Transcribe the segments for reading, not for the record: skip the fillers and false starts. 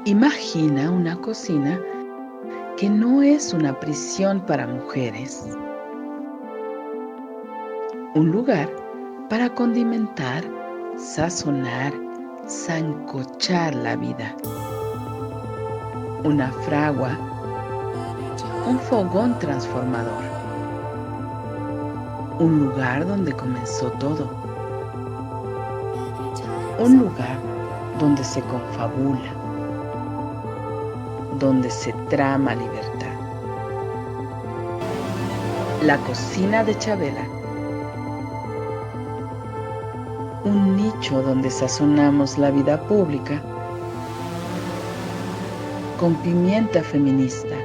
Imagina una cocina que no es una prisión para mujeres, un lugar para condimentar, sazonar, sancochar la vida, una fragua, un fogón transformador, un lugar donde comenzó todo, un lugar donde se confabula, donde se trama libertad. La cocina de Chabela, un nicho donde sazonamos la vida pública con pimienta feminista.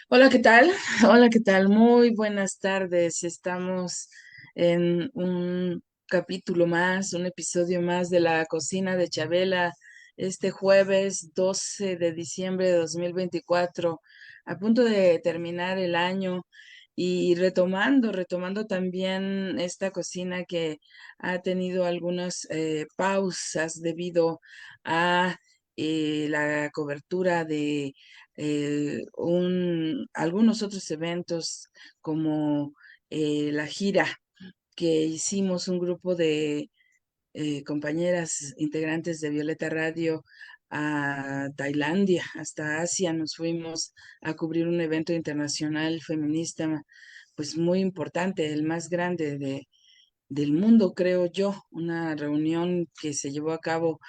Hola, ¿qué tal? Hola, ¿qué tal? Muy buenas tardes. Estamos en un capítulo más, un episodio más de La Cocina de Chabela, este jueves 12 de diciembre de 2024, a punto de terminar el año y retomando también esta cocina que ha tenido algunas pausas debido a la cobertura de algunos otros eventos como la gira que hicimos un grupo de compañeras integrantes de Violeta Radio a Tailandia, hasta Asia. Nos fuimos a cubrir un evento internacional feminista, pues muy importante, el más grande del mundo, creo yo, una reunión que se llevó a cabo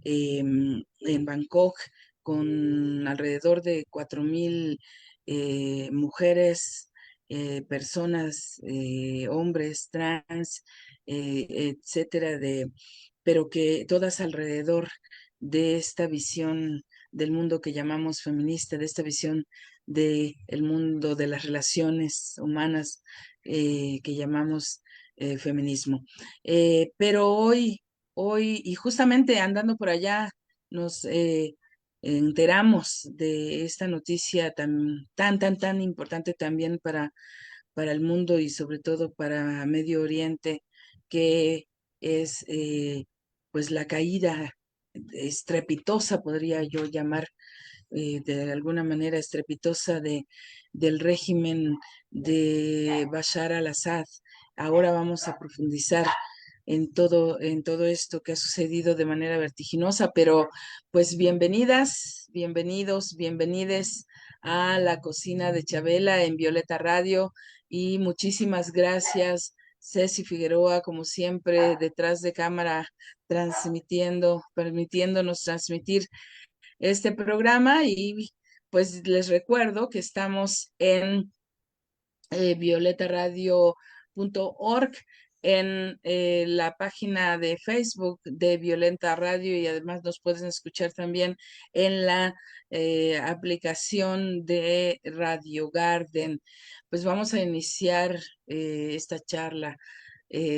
en Bangkok con alrededor de 4,000 mujeres, personas, hombres, trans, etcétera, pero que todas alrededor de esta visión del mundo que llamamos feminista, de esta visión del mundo de las relaciones humanas que llamamos feminismo. Pero hoy, y justamente andando por allá, nos enteramos de esta noticia tan importante también para el mundo y sobre todo para Medio Oriente, que es pues la caída estrepitosa, podría yo llamar de alguna manera estrepitosa del régimen de Bashar al-Assad. Ahora vamos a profundizar en todo esto que ha sucedido de manera vertiginosa, pero pues bienvenidas, bienvenidos, bienvenides a la cocina de Chabela en Violeta Radio y muchísimas gracias. Ceci Figueroa, como siempre, detrás de cámara, transmitiendo, permitiéndonos transmitir este programa y pues les recuerdo que estamos en violetaradio.org, en la página de Facebook de Violeta Radio y además nos pueden escuchar también en la aplicación de Radio Garden. Pues vamos a iniciar esta charla.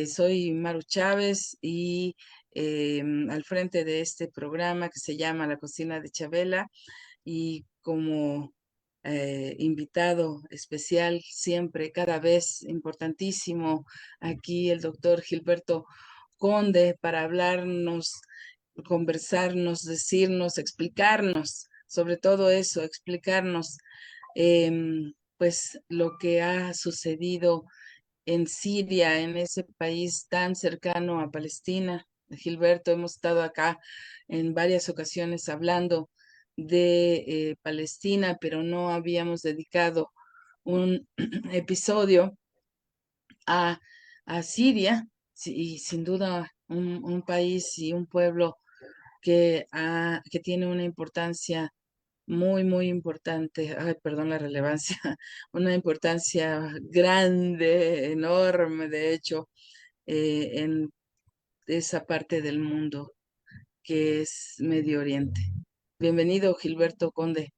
Soy Maru Chávez y al frente de este programa que se llama La Cocina de Chabela y como invitado especial siempre, cada vez importantísimo, aquí el doctor Gilberto Conde para hablarnos, conversarnos, decirnos, explicarnos, sobre todo eso, explicarnos pues lo que ha sucedido en Siria, en ese país tan cercano a Palestina. Gilberto, hemos estado acá en varias ocasiones hablando de Palestina, pero no habíamos dedicado un episodio a, a Siria, y sin duda un país y un pueblo que tiene una importancia muy importante, ay, perdón la relevancia, una importancia grande, enorme, de hecho, en esa parte del mundo que es Medio Oriente. Bienvenido, Gilberto Conde.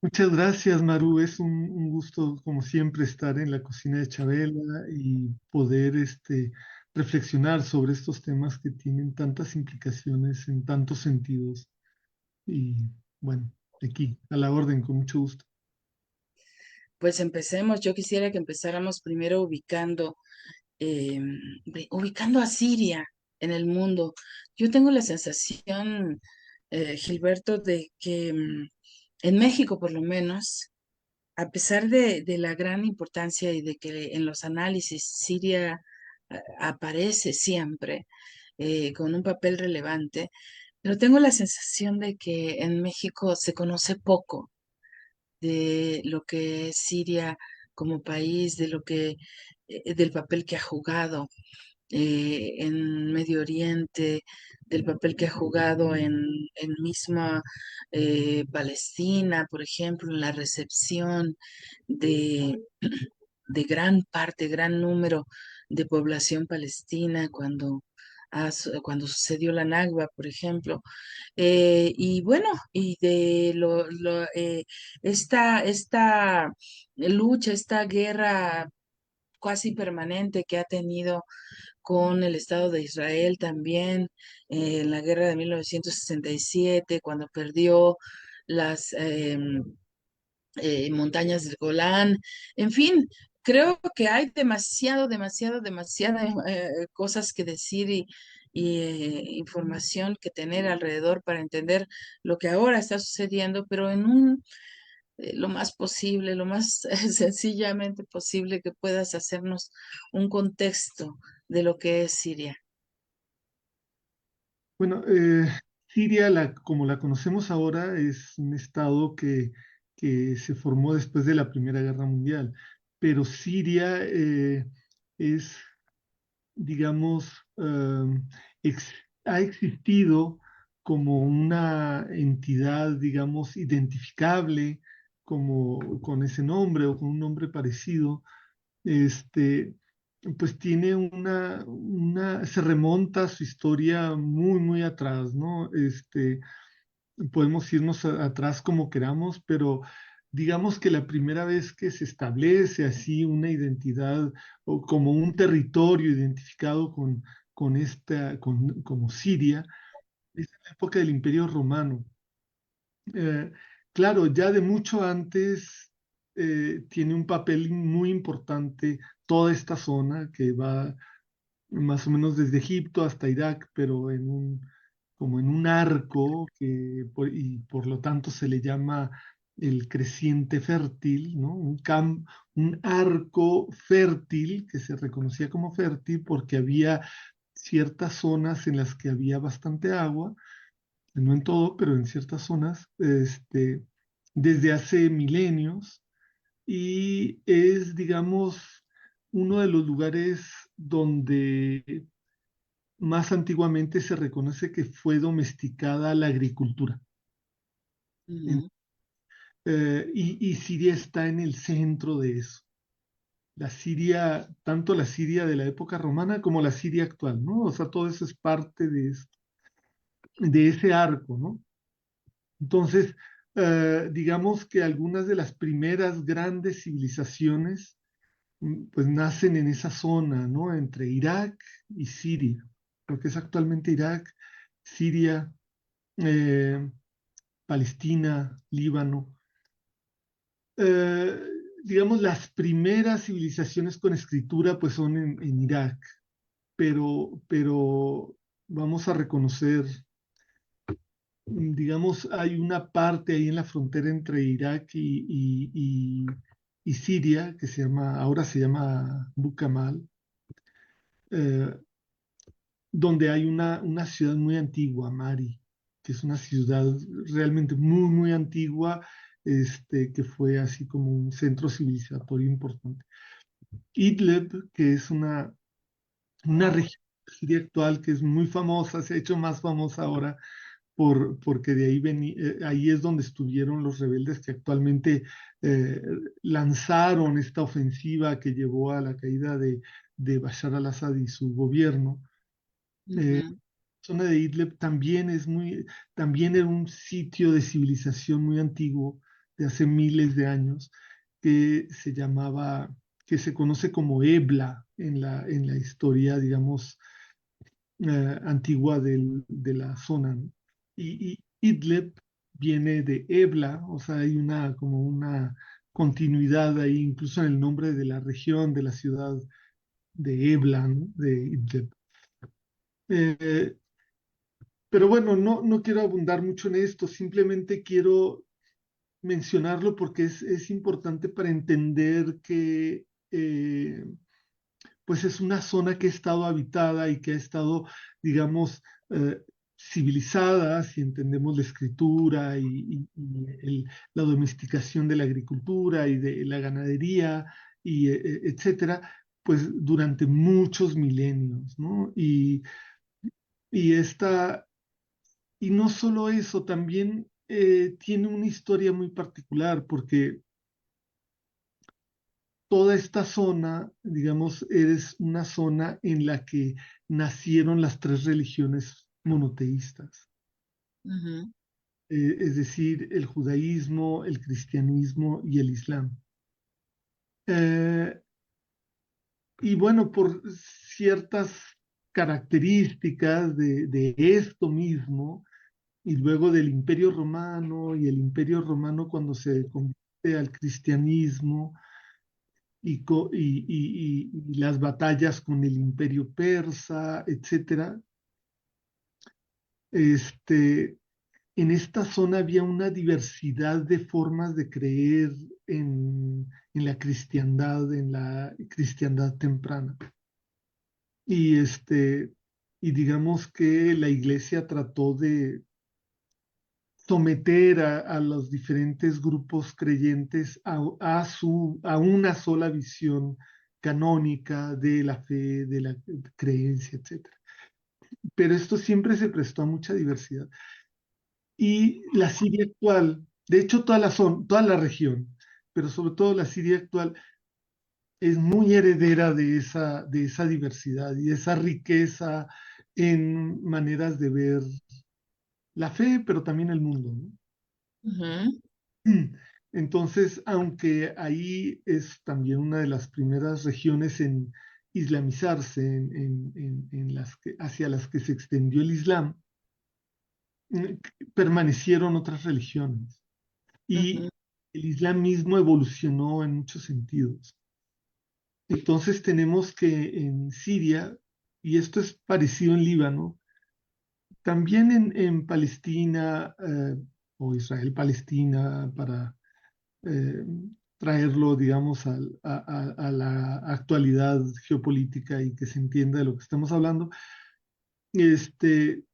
Muchas gracias, Maru. Es un gusto, como siempre, estar en la cocina de Chabela y poder reflexionar sobre estos temas que tienen tantas implicaciones en tantos sentidos. Y bueno, aquí, a la orden, con mucho gusto. Pues empecemos. Yo quisiera que empezáramos primero eh, ubicando a Siria en el mundo. Yo tengo la sensación, Gilberto, de que en México por lo menos, a pesar de la gran importancia y de que en los análisis Siria aparece siempre con un papel relevante, pero tengo la sensación de que en México se conoce poco de lo que es Siria como país, del papel que ha jugado en Medio Oriente, del papel que ha jugado en misma Palestina, por ejemplo, en la recepción de, de gran parte, gran número de población palestina cuando sucedió la Nakba, por ejemplo. Y bueno, y de esta lucha, esta guerra casi permanente que ha tenido con el Estado de Israel también, en la guerra de 1967, cuando perdió las montañas del Golán, en fin. Creo que hay demasiadas cosas que decir y información que tener alrededor para entender lo que ahora está sucediendo, pero lo más posible, lo más sencillamente posible que puedas hacernos un contexto de lo que es Siria. Bueno, Siria, como la conocemos ahora, es un estado que se formó después de la Primera Guerra Mundial, pero Siria es, digamos, ex- ha existido como una entidad, digamos, identificable como con ese nombre o con un nombre parecido, este, pues tiene se remonta a su historia muy, muy atrás, ¿no? Podemos irnos atrás como queramos, pero digamos que la primera vez que se establece así una identidad o como un territorio identificado como Siria, es en la época del Imperio Romano. Eh, claro, ya de mucho antes tiene un papel muy importante toda esta zona que va más o menos desde Egipto hasta Irak, pero como en un arco y por lo tanto se le llama el creciente fértil, ¿no? Un arco fértil que se reconocía como fértil porque había ciertas zonas en las que había bastante agua, no en todo, pero en ciertas zonas, desde hace milenios, y es, digamos, uno de los lugares donde más antiguamente se reconoce que fue domesticada la agricultura. Ujú, Y Siria está en el centro de eso. La Siria, tanto la Siria de la época romana como la Siria actual, ¿no? O sea, todo eso es parte de ese arco, ¿no? Entonces, digamos que algunas de las primeras grandes civilizaciones pues nacen en esa zona, ¿no? Entre Irak y Siria, lo que es actualmente Irak, Siria, eh, Palestina, Líbano. Eh, digamos, las primeras civilizaciones con escritura pues son en Irak, pero vamos a reconocer, digamos, hay una parte ahí en la frontera entre Irak y Siria que ahora se llama Bukamal, eh, donde hay una ciudad muy antigua, Mari, que es una ciudad realmente muy, muy antigua, que fue así como un centro civilizatorio importante. Idlib, que es una región de Siria actual que es muy famosa, se ha hecho más famosa ahora porque de ahí, ahí es donde estuvieron los rebeldes que actualmente eh, lanzaron esta ofensiva que llevó a la caída de Bashar al-Assad y su gobierno. Eh, ujú, zona de Idlib también era un sitio de civilización muy antiguo, de hace miles de años, que se llamaba, que se conoce como Ebla. en la historia, digamos, antigua de la zona, ¿no? Y Idlib viene de Ebla, o sea, hay una como una continuidad ahí, incluso en el nombre de la región, de la ciudad de Ebla, ¿no? De Idlib. Eh, pero bueno, no quiero abundar mucho en esto, simplemente quiero mencionarlo porque es importante para entender que pues es una zona que ha estado habitada y que ha estado, digamos, civilizada, si entendemos la escritura y la domesticación de la agricultura y de la ganadería, etcétera, pues durante muchos milenios, ¿no? Y esta, y no solo eso, también tiene una historia muy particular, porque toda esta zona, digamos, es una zona en la que nacieron las tres religiones monoteístas, Ujú, es decir, el judaísmo, el cristianismo y el islam. Eh, y bueno, por ciertas características de esto mismo, y luego del Imperio Romano, y el Imperio Romano cuando se convierte al cristianismo, y las batallas con el imperio persa, etcétera. Este, en esta zona había una diversidad de formas de creer en la cristiandad temprana. Y, y digamos que la iglesia trató de someter a los diferentes grupos creyentes a una sola visión canónica de la fe, de la creencia, etcétera. Pero esto siempre se prestó a mucha diversidad. Y la Siria actual, de hecho toda la región, pero sobre todo la Siria actual, es muy heredera de esa diversidad y esa riqueza en maneras de ver la fe, pero también el mundo, ¿no? ujú. Entonces, aunque ahí es también una de las primeras regiones en islamizarse, en hacia las que se extendió el Islam, permanecieron otras religiones. Y Ujú, el Islam mismo evolucionó en muchos sentidos. Entonces tenemos que en Siria, y esto es parecido en Líbano, también en Palestina, o Israel-Palestina, para eh, traerlo, digamos, a la actualidad geopolítica y que se entienda de lo que estamos hablando, este,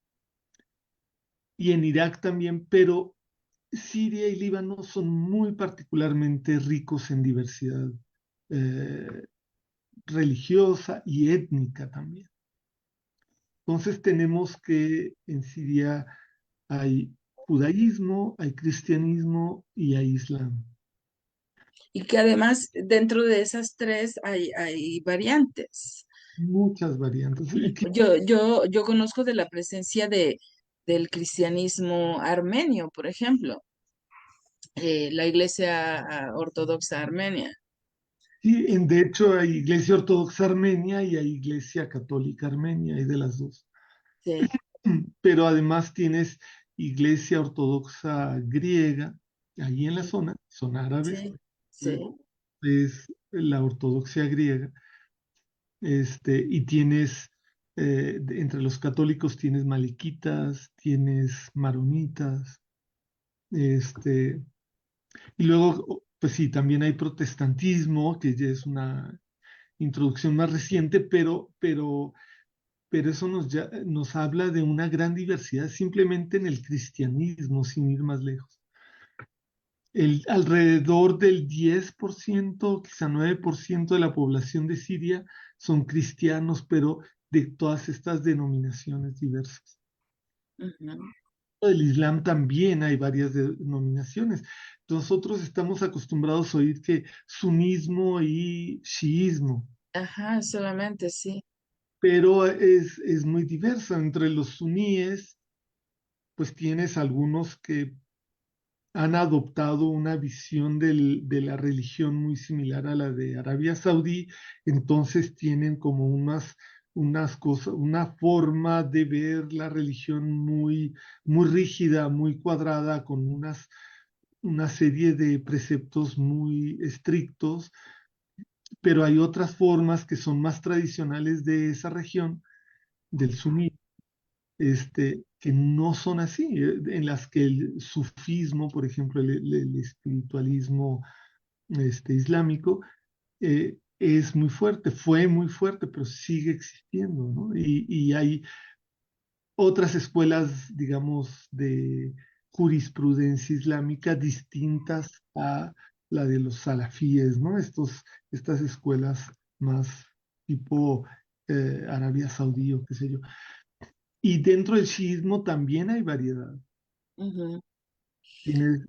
y en Irak también, pero Siria y Líbano son muy particularmente ricos en diversidad eh, religiosa y étnica también. Entonces tenemos que en Siria hay judaísmo, hay cristianismo y hay islam. y que además dentro de esas tres hay variantes. Muchas variantes. Yo conozco de la presencia del cristianismo armenio, por ejemplo, la iglesia ortodoxa armenia. Sí, de hecho hay iglesia ortodoxa armenia y hay iglesia católica armenia, hay de las dos. Sí, Pero además tienes iglesia ortodoxa griega, ahí en la zona, son árabes, sí, eh, sí. es la ortodoxia griega, y tienes, entre los católicos tienes maliquitas, tienes maronitas, este, y luego, pues sí, también hay protestantismo, que ya es una introducción más reciente, pero eso nos habla de una gran diversidad simplemente en el cristianismo, sin ir más lejos. Alrededor del 10%, quizá 9% de la población de Siria son cristianos, pero de todas estas denominaciones diversas. Ujú. Del Islam también hay varias denominaciones. Nosotros estamos acostumbrados a oír que sunismo y chiismo, Ajá, solamente sí. pero es muy diversa. Entre los suníes, pues tienes algunos que han adoptado una visión de la religión muy similar a la de Arabia Saudí, entonces tienen como unas cosas, una forma de ver la religión muy rígida, muy cuadrada, con una serie de preceptos muy estrictos, pero hay otras formas que son más tradicionales de esa región, del suní, que no son así, en las que el sufismo, por ejemplo, el espiritualismo islámico, es muy fuerte, fue muy fuerte, pero sigue existiendo, ¿no? Y hay otras escuelas, digamos, de jurisprudencia islámica distintas a la de los salafíes, ¿no? Estas escuelas más tipo Arabia Saudí o qué sé yo. Y dentro del chiismo también hay variedad. Ujú. Tienes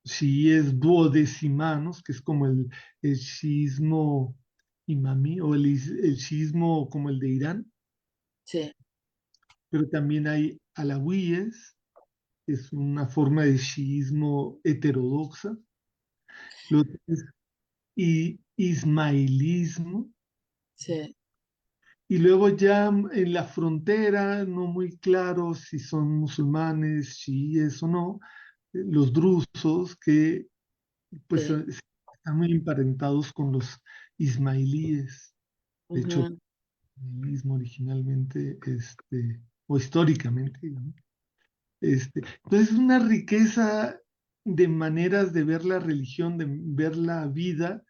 chiíes duodecimanos, que es como el chiismo imamí o el chiismo como el de Irán, Sí, pero también hay alawíes, que es una forma de chiismo heterodoxa. Luego tienes ismailismo, sí, y luego ya en la frontera, no muy claro si son musulmanes, chiíes o no, los drusos, que pues sí. están muy emparentados con los ismailíes. De hecho, Ujú. el ismaelismo originalmente, o históricamente, digamos. Entonces es una riqueza de maneras de ver la religión, de ver la vida,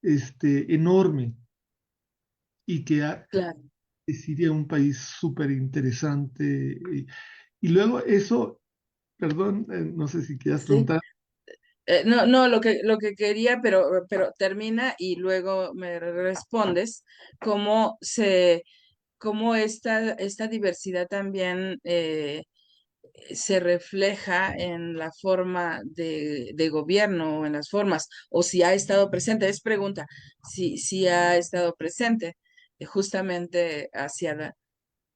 enorme, y Claro. que Siria un país súper interesante. Y luego eso, perdón, no sé si quieras Sí. preguntar. No, no, lo que quería, pero termina y luego me respondes cómo cómo esta diversidad también se refleja en la forma de gobierno o en las formas, o si ha estado presente. Es pregunta, si ha estado presente justamente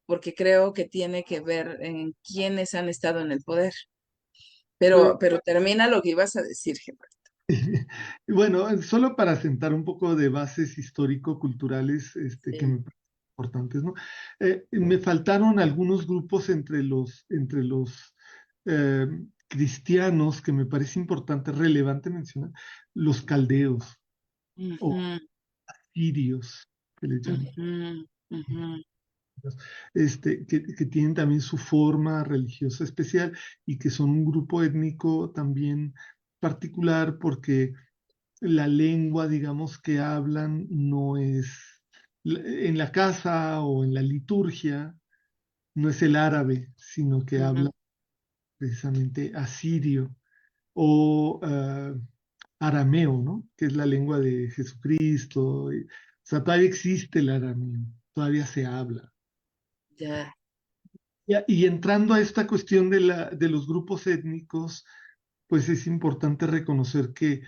porque creo que tiene que ver en quiénes han estado en el poder. Pues, Pero termina lo que ibas a decir, Gilberto. bueno, solo para sentar un poco de bases histórico-culturales, que Sí. me parecen importantes, ¿no? Me faltaron algunos grupos entre los eh, cristianos que me parece importante, relevante mencionar, los caldeos o Ujú, sirios, que les llaman, ujú, ujú. que tienen también su forma religiosa especial y que son un grupo étnico también particular porque la lengua, digamos, que hablan no es en la casa o en la liturgia, no es el árabe, sino que habla Ujú. precisamente asirio o arameo, ¿no? Que es la lengua de Jesucristo. O sea, todavía existe el arameo, todavía se habla. Ya, Y entrando a esta cuestión de los grupos étnicos, pues es importante reconocer que,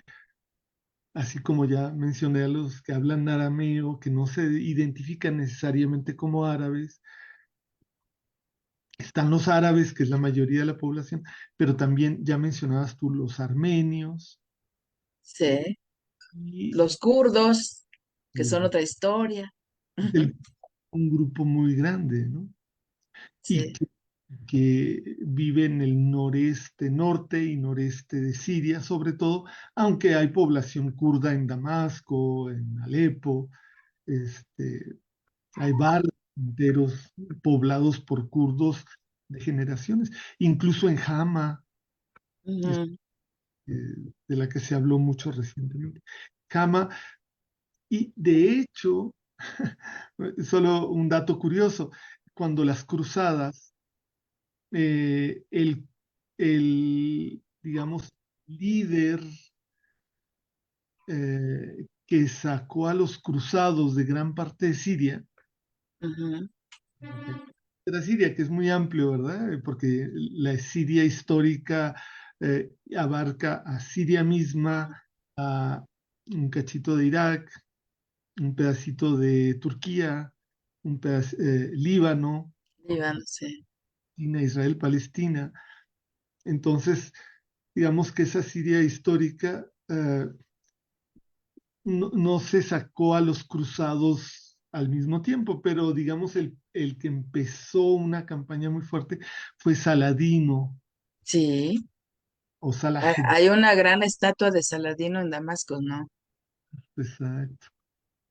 así como ya mencioné a los que hablan arameo, que no se identifican necesariamente como árabes, están los árabes, que es la mayoría de la población, pero también ya mencionabas tú los armenios sí. y Los kurdos, que los- son otra historia. del- un grupo muy grande, ¿no? Y Sí. que vive en el noreste, norte y noreste de Siria, sobre todo, aunque hay población kurda en Damasco, en Alepo, este, hay barrios enteros poblados por kurdos de generaciones, incluso en Hama, Ujú. de la que se habló mucho recientemente. Hama, y de hecho, solo un dato curioso, cuando las cruzadas, el, digamos, líder que sacó a los cruzados de gran parte de Siria, Ujú. era Siria, que es muy amplio, ¿verdad? Porque la Siria histórica abarca a Siria misma, a un cachito de Irak, un pedacito de Turquía, Líbano, Líbano, sí. Israel, Palestina. Entonces, digamos que esa Siria histórica no se sacó a los cruzados al mismo tiempo, pero digamos el que empezó una campaña muy fuerte fue Saladino Sí, o Salahed. hay una gran estatua de Saladino en Damasco, ¿no? Exacto.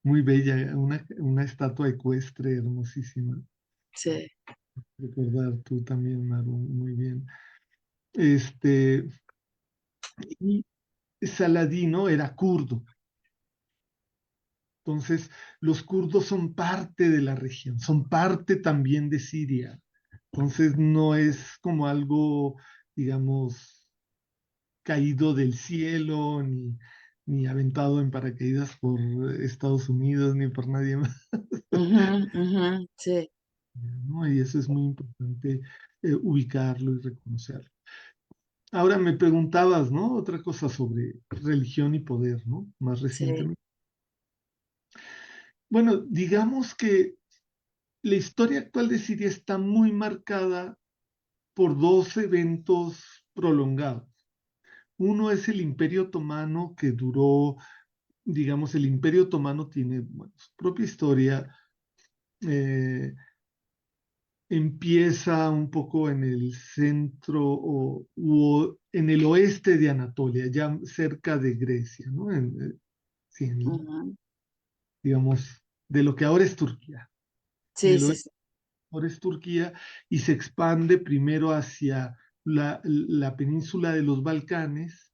Muy bella, una estatua ecuestre hermosísima. Sí. Recordar tú también, Maru, muy bien. Este, y Saladino era kurdo. Entonces, los kurdos son parte de la región, son parte también de Siria. Entonces, no es como algo, digamos, caído del cielo, ni aventado en paracaídas por Estados Unidos, ni por nadie más, Ujú, ujú, sí, ¿no? Y eso es muy importante ubicarlo y reconocerlo. Ahora me preguntabas, ¿no? Otra cosa sobre religión y poder, ¿no? Más sí. recientemente. Bueno, digamos que la historia actual de Siria está muy marcada por dos eventos prolongados. Uno es el Imperio Otomano que duró, digamos, el Imperio Otomano tiene bueno, su propia historia. eh, Empieza un poco en el centro en el oeste de Anatolia, ya cerca de Grecia, ¿no? Sí, Ujú. digamos, de lo que ahora es Turquía. En Sí, el sí, oeste sí. ahora es Turquía y se expande primero hacia la península de los Balcanes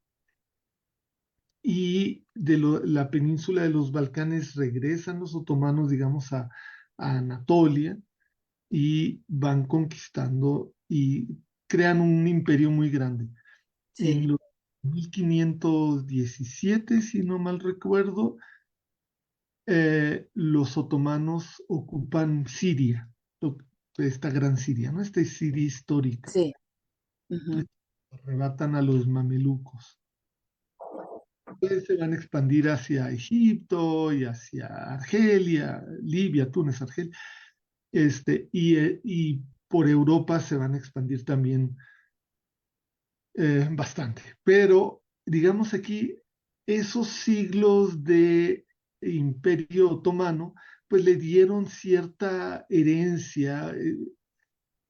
y la península de los Balcanes regresan los otomanos, digamos, a Anatolia y van conquistando y crean un imperio muy grande. En Sí. los 1517, si no mal recuerdo, los otomanos ocupan Siria, esta gran Siria, ¿no? Esta es Siria histórica. Sí. Ujú. Arrebatan a los mamelucos. Después se van a expandir hacia Egipto y hacia Argelia, Libia, Túnez, Argelia, y por Europa se van a expandir también bastante. Pero digamos aquí, esos siglos de imperio otomano, pues le dieron cierta herencia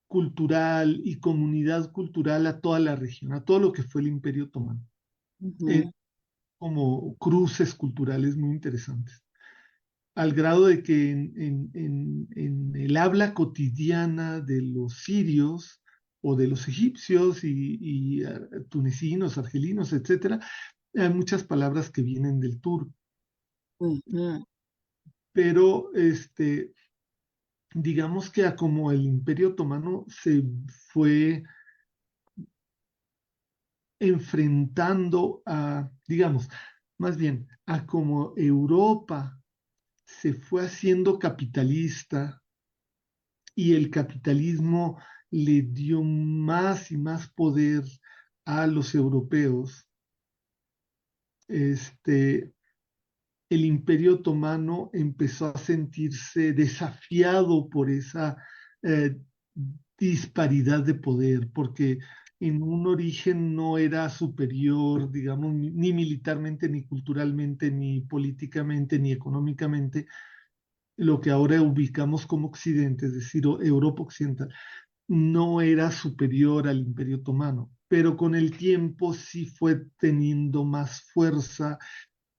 cultural y comunidad cultural a toda la región, a todo lo que fue el imperio otomano, Ujú. como cruces culturales muy interesantes, al grado de que en el habla cotidiana de los sirios o de los egipcios y tunecinos, argelinos, etcétera, hay muchas palabras que vienen del turco, Ujú. pero digamos que a como el Imperio Otomano se fue enfrentando a, digamos, más bien, a como Europa se fue haciendo capitalista y el capitalismo le dio más y más poder a los europeos, este, el Imperio Otomano empezó a sentirse desafiado por esa eh, disparidad de poder, porque en un origen no era superior, digamos, ni militarmente, ni culturalmente, ni políticamente, ni económicamente, lo que ahora ubicamos como Occidente, es decir, Europa Occidental, no era superior al Imperio Otomano, pero con el tiempo sí fue teniendo más fuerza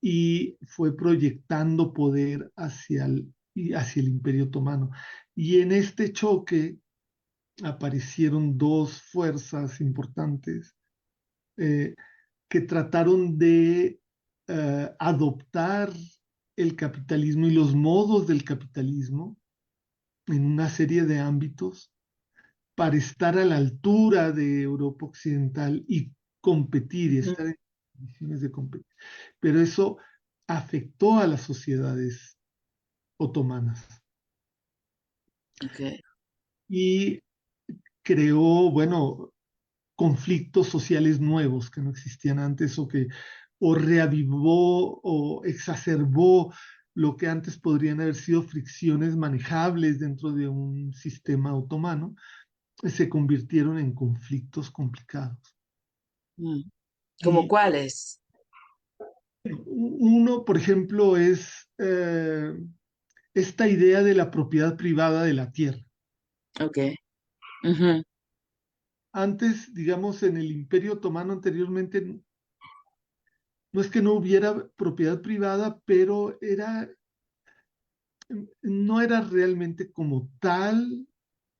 y fue proyectando poder hacia el Imperio Otomano. Y en este choque aparecieron dos fuerzas importantes eh, que trataron de adoptar el capitalismo y los modos del capitalismo en una serie de ámbitos para estar a la altura de Europa Occidental y competir y Ujú. estar en condiciones de competir. Pero eso afectó a las sociedades otomanas Ok. y creó, bueno, conflictos sociales nuevos que no existían antes o reavivó o exacerbó lo que antes podrían haber sido fricciones manejables dentro de un sistema otomano, se convirtieron en conflictos complicados. Mm. ¿Como Y cuáles? uno, por ejemplo, es esta idea de la propiedad privada de la tierra. Ok. Ujú, Antes, digamos, en el Imperio Otomano anteriormente, no es que no hubiera propiedad privada, pero no era realmente como tal,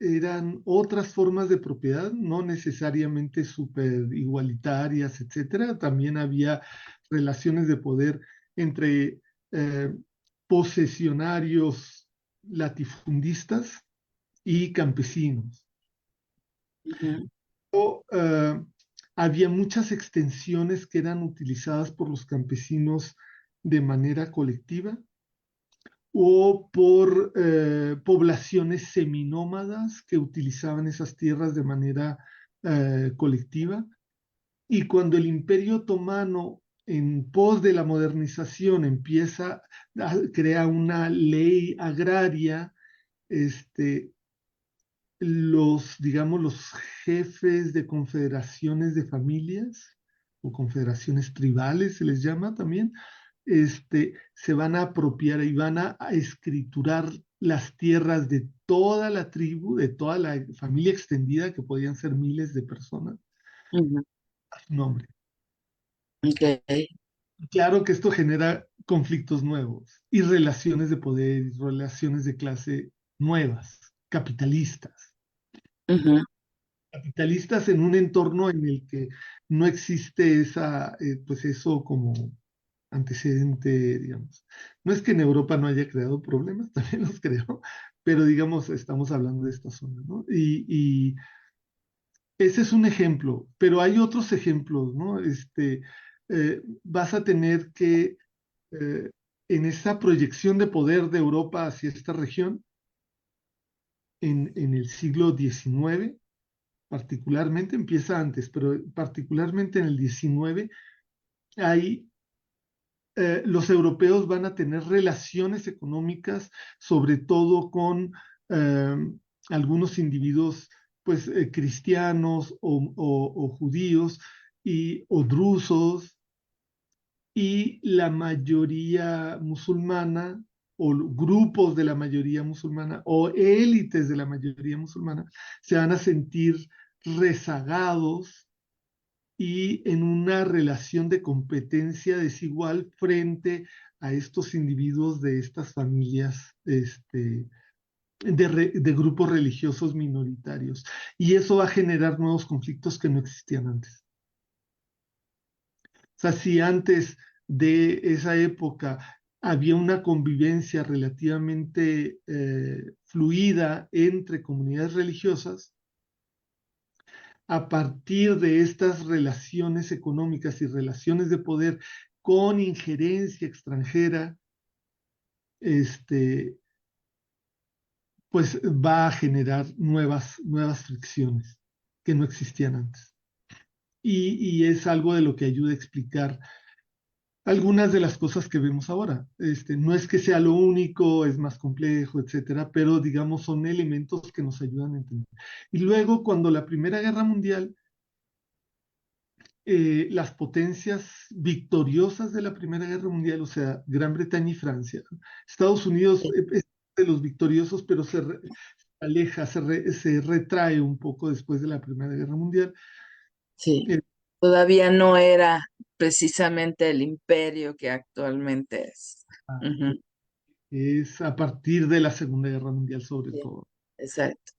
eran otras formas de propiedad, no necesariamente súper igualitarias, etcétera. También había relaciones de poder entre eh, posesionarios latifundistas y campesinos. ujú, eh, Había muchas extensiones que eran utilizadas por los campesinos de manera colectiva o por poblaciones seminómadas que utilizaban esas tierras de manera colectiva. Y cuando el Imperio Otomano, en pos de la modernización, empieza a crear una ley agraria, este, digamos, los jefes de confederaciones de familias o confederaciones tribales, se les llama también, se van a apropiar y van a escriturar las tierras de toda la tribu, de toda la familia extendida, que podían ser miles de personas, ujú. a su nombre. Ok. Claro que esto genera conflictos nuevos y relaciones de poder y relaciones de clase nuevas, capitalistas. Ujú, Capitalistas en un entorno en el que no existe pues eso como antecedente, digamos. No es que en Europa no haya creado problemas, también los creó, pero digamos, estamos hablando de esta zona, ¿no? Y ese es un ejemplo, pero hay otros ejemplos, ¿no? Vas a tener que, eh, en esa proyección de poder de Europa hacia esta región, en el siglo XIX, particularmente, empieza antes, pero particularmente en el XIX, hay los europeos van a tener relaciones económicas, sobre todo con eh, algunos individuos pues, cristianos o judíos o drusos, y la mayoría musulmana o grupos de la mayoría musulmana o élites de la mayoría musulmana se van a sentir rezagados y en una relación de competencia desigual frente a estos individuos de estas familias, de grupos religiosos minoritarios. Y eso va a generar nuevos conflictos que no existían antes. O sea, si antes de esa época había una convivencia relativamente fluida entre comunidades religiosas, a partir de estas relaciones económicas y relaciones de poder con injerencia extranjera, este, pues va a generar nuevas fricciones que no existían antes. Y es algo de lo que ayuda a explicar algunas de las cosas que vemos ahora. No es que sea lo único, es más complejo, etcétera, pero digamos son elementos que nos ayudan a entender. Y luego, cuando la Primera Guerra Mundial, las potencias victoriosas de la Primera Guerra Mundial, o sea, Gran Bretaña y Francia. Estados Unidos Sí, es de los victoriosos, pero aleja, se retrae un poco después de la Primera Guerra Mundial. sí. Eh, Todavía no era precisamente el imperio que actualmente es. Ujú, es a partir de la Segunda Guerra Mundial sobre sí, todo. exacto.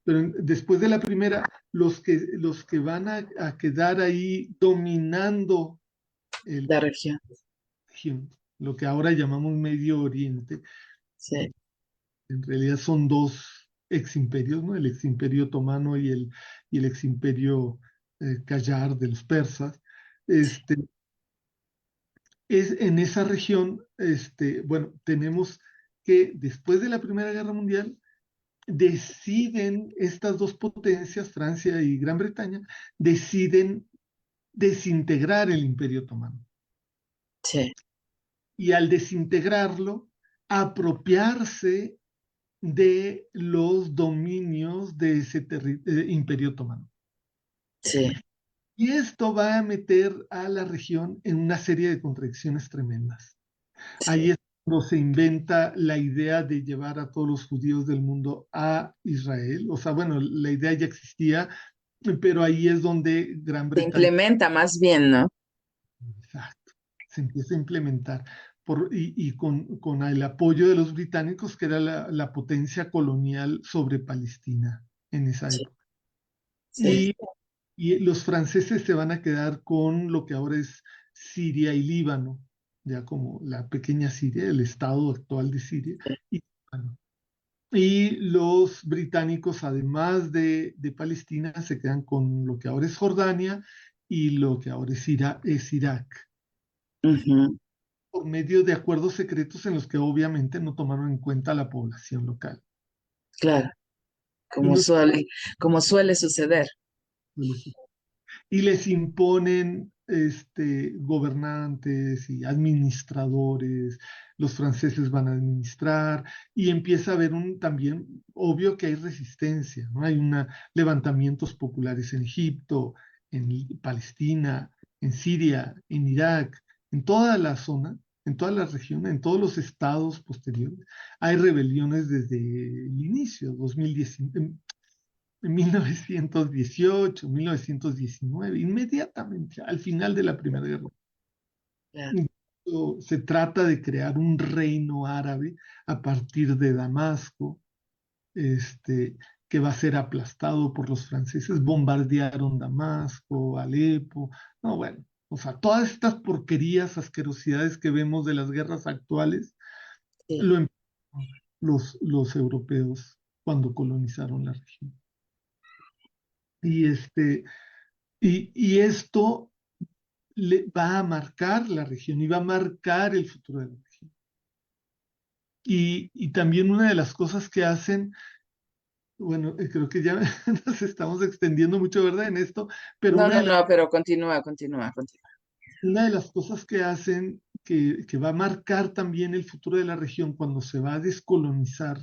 Pero después de la primera, los que van a quedar ahí dominando el La región. región, lo que ahora llamamos Medio Oriente, Sí, en realidad son dos ex imperios, ¿no? El ex imperio otomano y el ex imperio Qajar de los persas. Este, es en esa región, bueno, tenemos que después de la Primera Guerra Mundial, deciden estas dos potencias, Francia y Gran Bretaña, deciden desintegrar el Imperio Otomano. sí, Y al desintegrarlo, apropiarse de los dominios de ese Imperio Otomano. sí. Y esto va a meter a la región en una serie de contradicciones tremendas. Ahí Sí, es cuando se inventa la idea de llevar a todos los judíos del mundo a Israel. O sea, bueno, la idea ya existía, pero ahí es donde Gran se Bretaña, implementa más bien, ¿no? exacto, se empieza a implementar y con el apoyo de los británicos, que era la potencia colonial sobre Palestina en esa Sí, época. sí. Y, y los franceses se van a quedar con lo que ahora es Siria y Líbano, ya como la pequeña Siria, el estado actual de Siria y Líbano. Y los británicos, además de Palestina, se quedan con lo que ahora es Jordania y lo que ahora es Irak, Ujú, por medio de acuerdos secretos en los que obviamente no tomaron en cuenta a la población local. claro, Y, los, como suele suceder. y les imponen gobernantes y administradores, los franceses van a administrar y empieza a haber también, obvio que hay resistencia, ¿no? Hay levantamientos populares en Egipto, en Palestina, en Siria, en Irak, en toda la zona, en toda la región, en todos los estados posteriores. Hay rebeliones desde el inicio, 2019, en 1918, 1919, inmediatamente al final de la Primera Guerra. Claro. Se trata de crear un reino árabe a partir de Damasco, este, que va a ser aplastado por los franceses. Bombardearon Damasco, Alepo, no, bueno, o sea, todas estas porquerías, asquerosidades que vemos de las guerras actuales, Sí. lo empezaron los europeos cuando colonizaron la región. Y y esto va a marcar la región y va a marcar el futuro de la región. Y también una de las cosas que hacen, bueno, creo que ya nos estamos extendiendo mucho, ¿verdad? En esto, pero No, no, no, pero continúa, continúa, continúa. una de las cosas que hacen que va a marcar también el futuro de la región cuando se va a descolonizar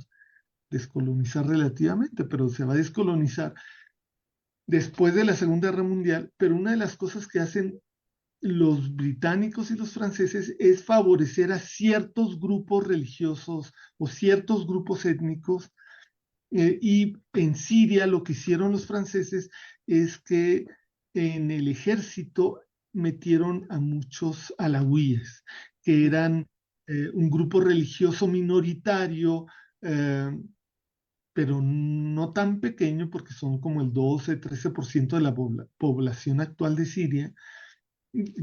relativamente, pero se va a descolonizar después de la Segunda Guerra Mundial, pero una de las cosas que hacen los británicos y los franceses es favorecer a ciertos grupos religiosos o ciertos grupos étnicos. Y en Siria lo que hicieron los franceses es que en el ejército metieron a muchos alawíes, que eran un grupo religioso minoritario, eh, pero no tan pequeño porque son como el 12-13% de la población actual de Siria,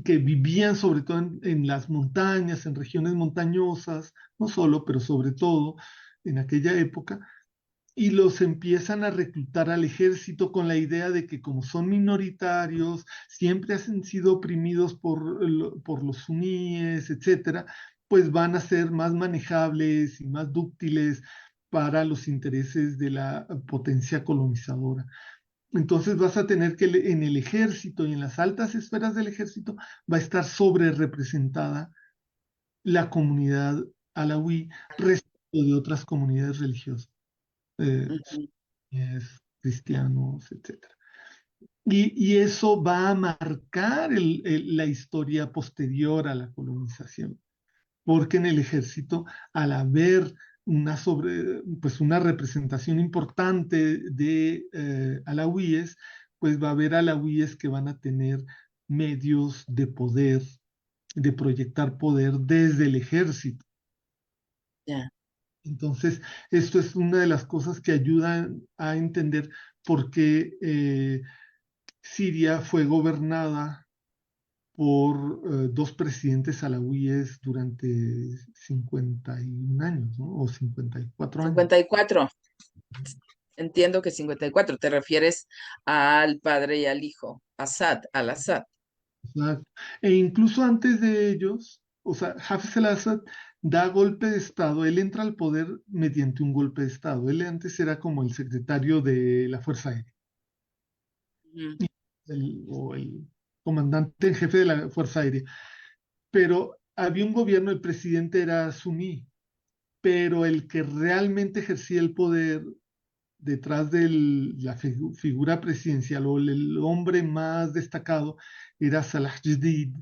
que vivían sobre todo en las montañas, en regiones montañosas, no solo, pero sobre todo en aquella época, y los empiezan a reclutar al ejército con la idea de que como son minoritarios, siempre han sido oprimidos por los suníes, etcétera, pues van a ser más manejables y más dúctiles para los intereses de la potencia colonizadora. Entonces vas a tener que en el ejército y en las altas esferas del ejército va a estar sobre representada la comunidad alawí respecto de otras comunidades religiosas, Ujú. cristianos, etcétera. Y eso va a marcar la historia posterior a la colonización, porque en el ejército, al haber pues una representación importante de alawíes, pues va a haber alawíes que van a tener medios de poder, de proyectar poder desde el ejército. Ya, Entonces, esto es una de las cosas que ayudan a entender por qué Siria fue gobernada por dos presidentes alawíes durante 51 años, ¿no? O 54 años. 54. Entiendo que 54. Te refieres al padre y al hijo, al-Assad. Exacto. E incluso antes de ellos, o sea, Hafez al-Assad da golpe de Estado, él entra al poder mediante un golpe de Estado. Él antes era como el secretario de la Fuerza Aérea, Ujú. o el comandante en jefe de la Fuerza Aérea. Pero había un gobierno, el presidente era suní, pero el que realmente ejercía el poder detrás de la figura presidencial o el hombre más destacado era Salah Jadid,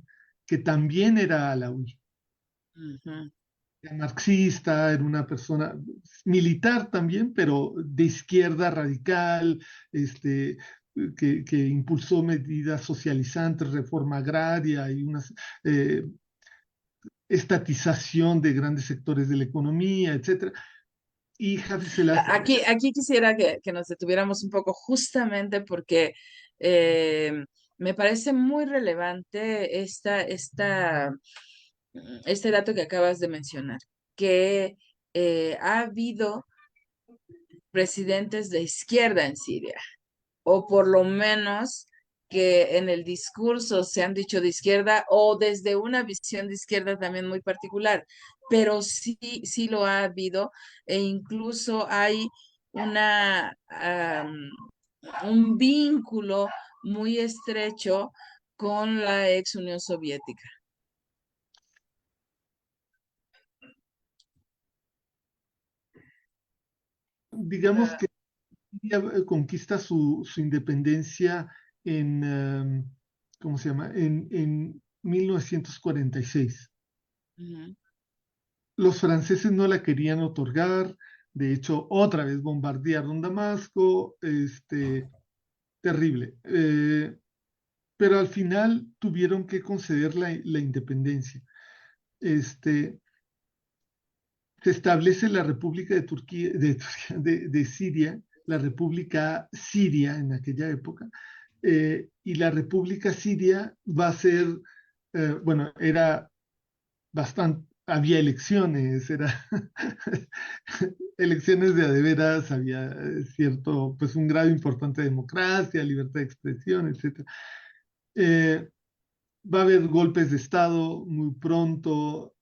que también era alawi. Ujú. Era marxista, era una persona militar también, pero de izquierda radical, este, que impulsó medidas socializantes, reforma agraria y una estatización de grandes sectores de la economía, etcétera. Y Hafiz Selassie, Aquí quisiera que nos detuviéramos un poco justamente porque eh, me parece muy relevante este dato que acabas de mencionar, que ha habido presidentes de izquierda en Siria, o por lo menos que en el discurso se han dicho de izquierda o desde una visión de izquierda también muy particular, pero sí lo ha habido e incluso hay una, un vínculo muy estrecho con la ex Unión Soviética. digamos que Siria conquista su independencia en, ¿cómo se llama? En 1946. Ujú. Los franceses no la querían otorgar, de hecho, otra vez bombardearon Damasco, terrible. Pero al final tuvieron que conceder la independencia. Este, Se establece la República de Turquía, de Siria, la República Siria en aquella época, y la República Siria va a ser, bueno, era bastante, había elecciones, era elecciones de a de veras, había cierto, pues un grado importante de democracia, libertad de expresión, etc. Eh, Va a haber golpes de Estado muy pronto,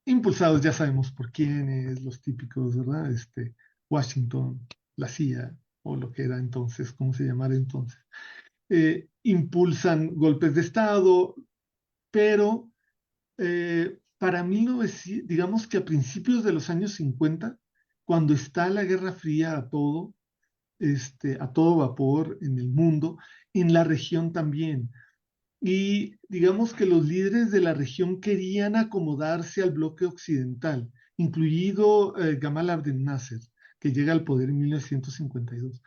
impulsados ya sabemos por quiénes, los típicos, ¿verdad? Washington, la CIA, o lo que era entonces, ¿cómo se llamara entonces? Impulsan golpes de Estado, pero para 1900, digamos que a principios de los años 50, cuando está la Guerra Fría a todo vapor en el mundo, en la región también. Y digamos que los líderes de la región querían acomodarse al bloque occidental, incluido Gamal Abdel Nasser, que llega al poder en 1952.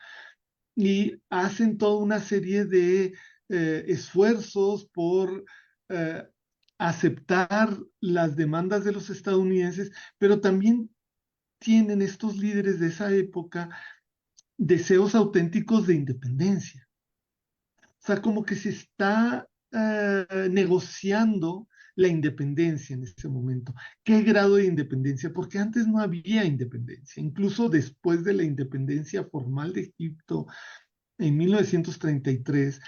Y hacen toda una serie de esfuerzos por eh, aceptar las demandas de los estadounidenses, pero también tienen estos líderes de esa época deseos auténticos de independencia. O sea, como que se está negociando la independencia en ese momento. ¿Qué grado de independencia? Porque antes no había independencia. Incluso después de la independencia formal de Egipto en 1933,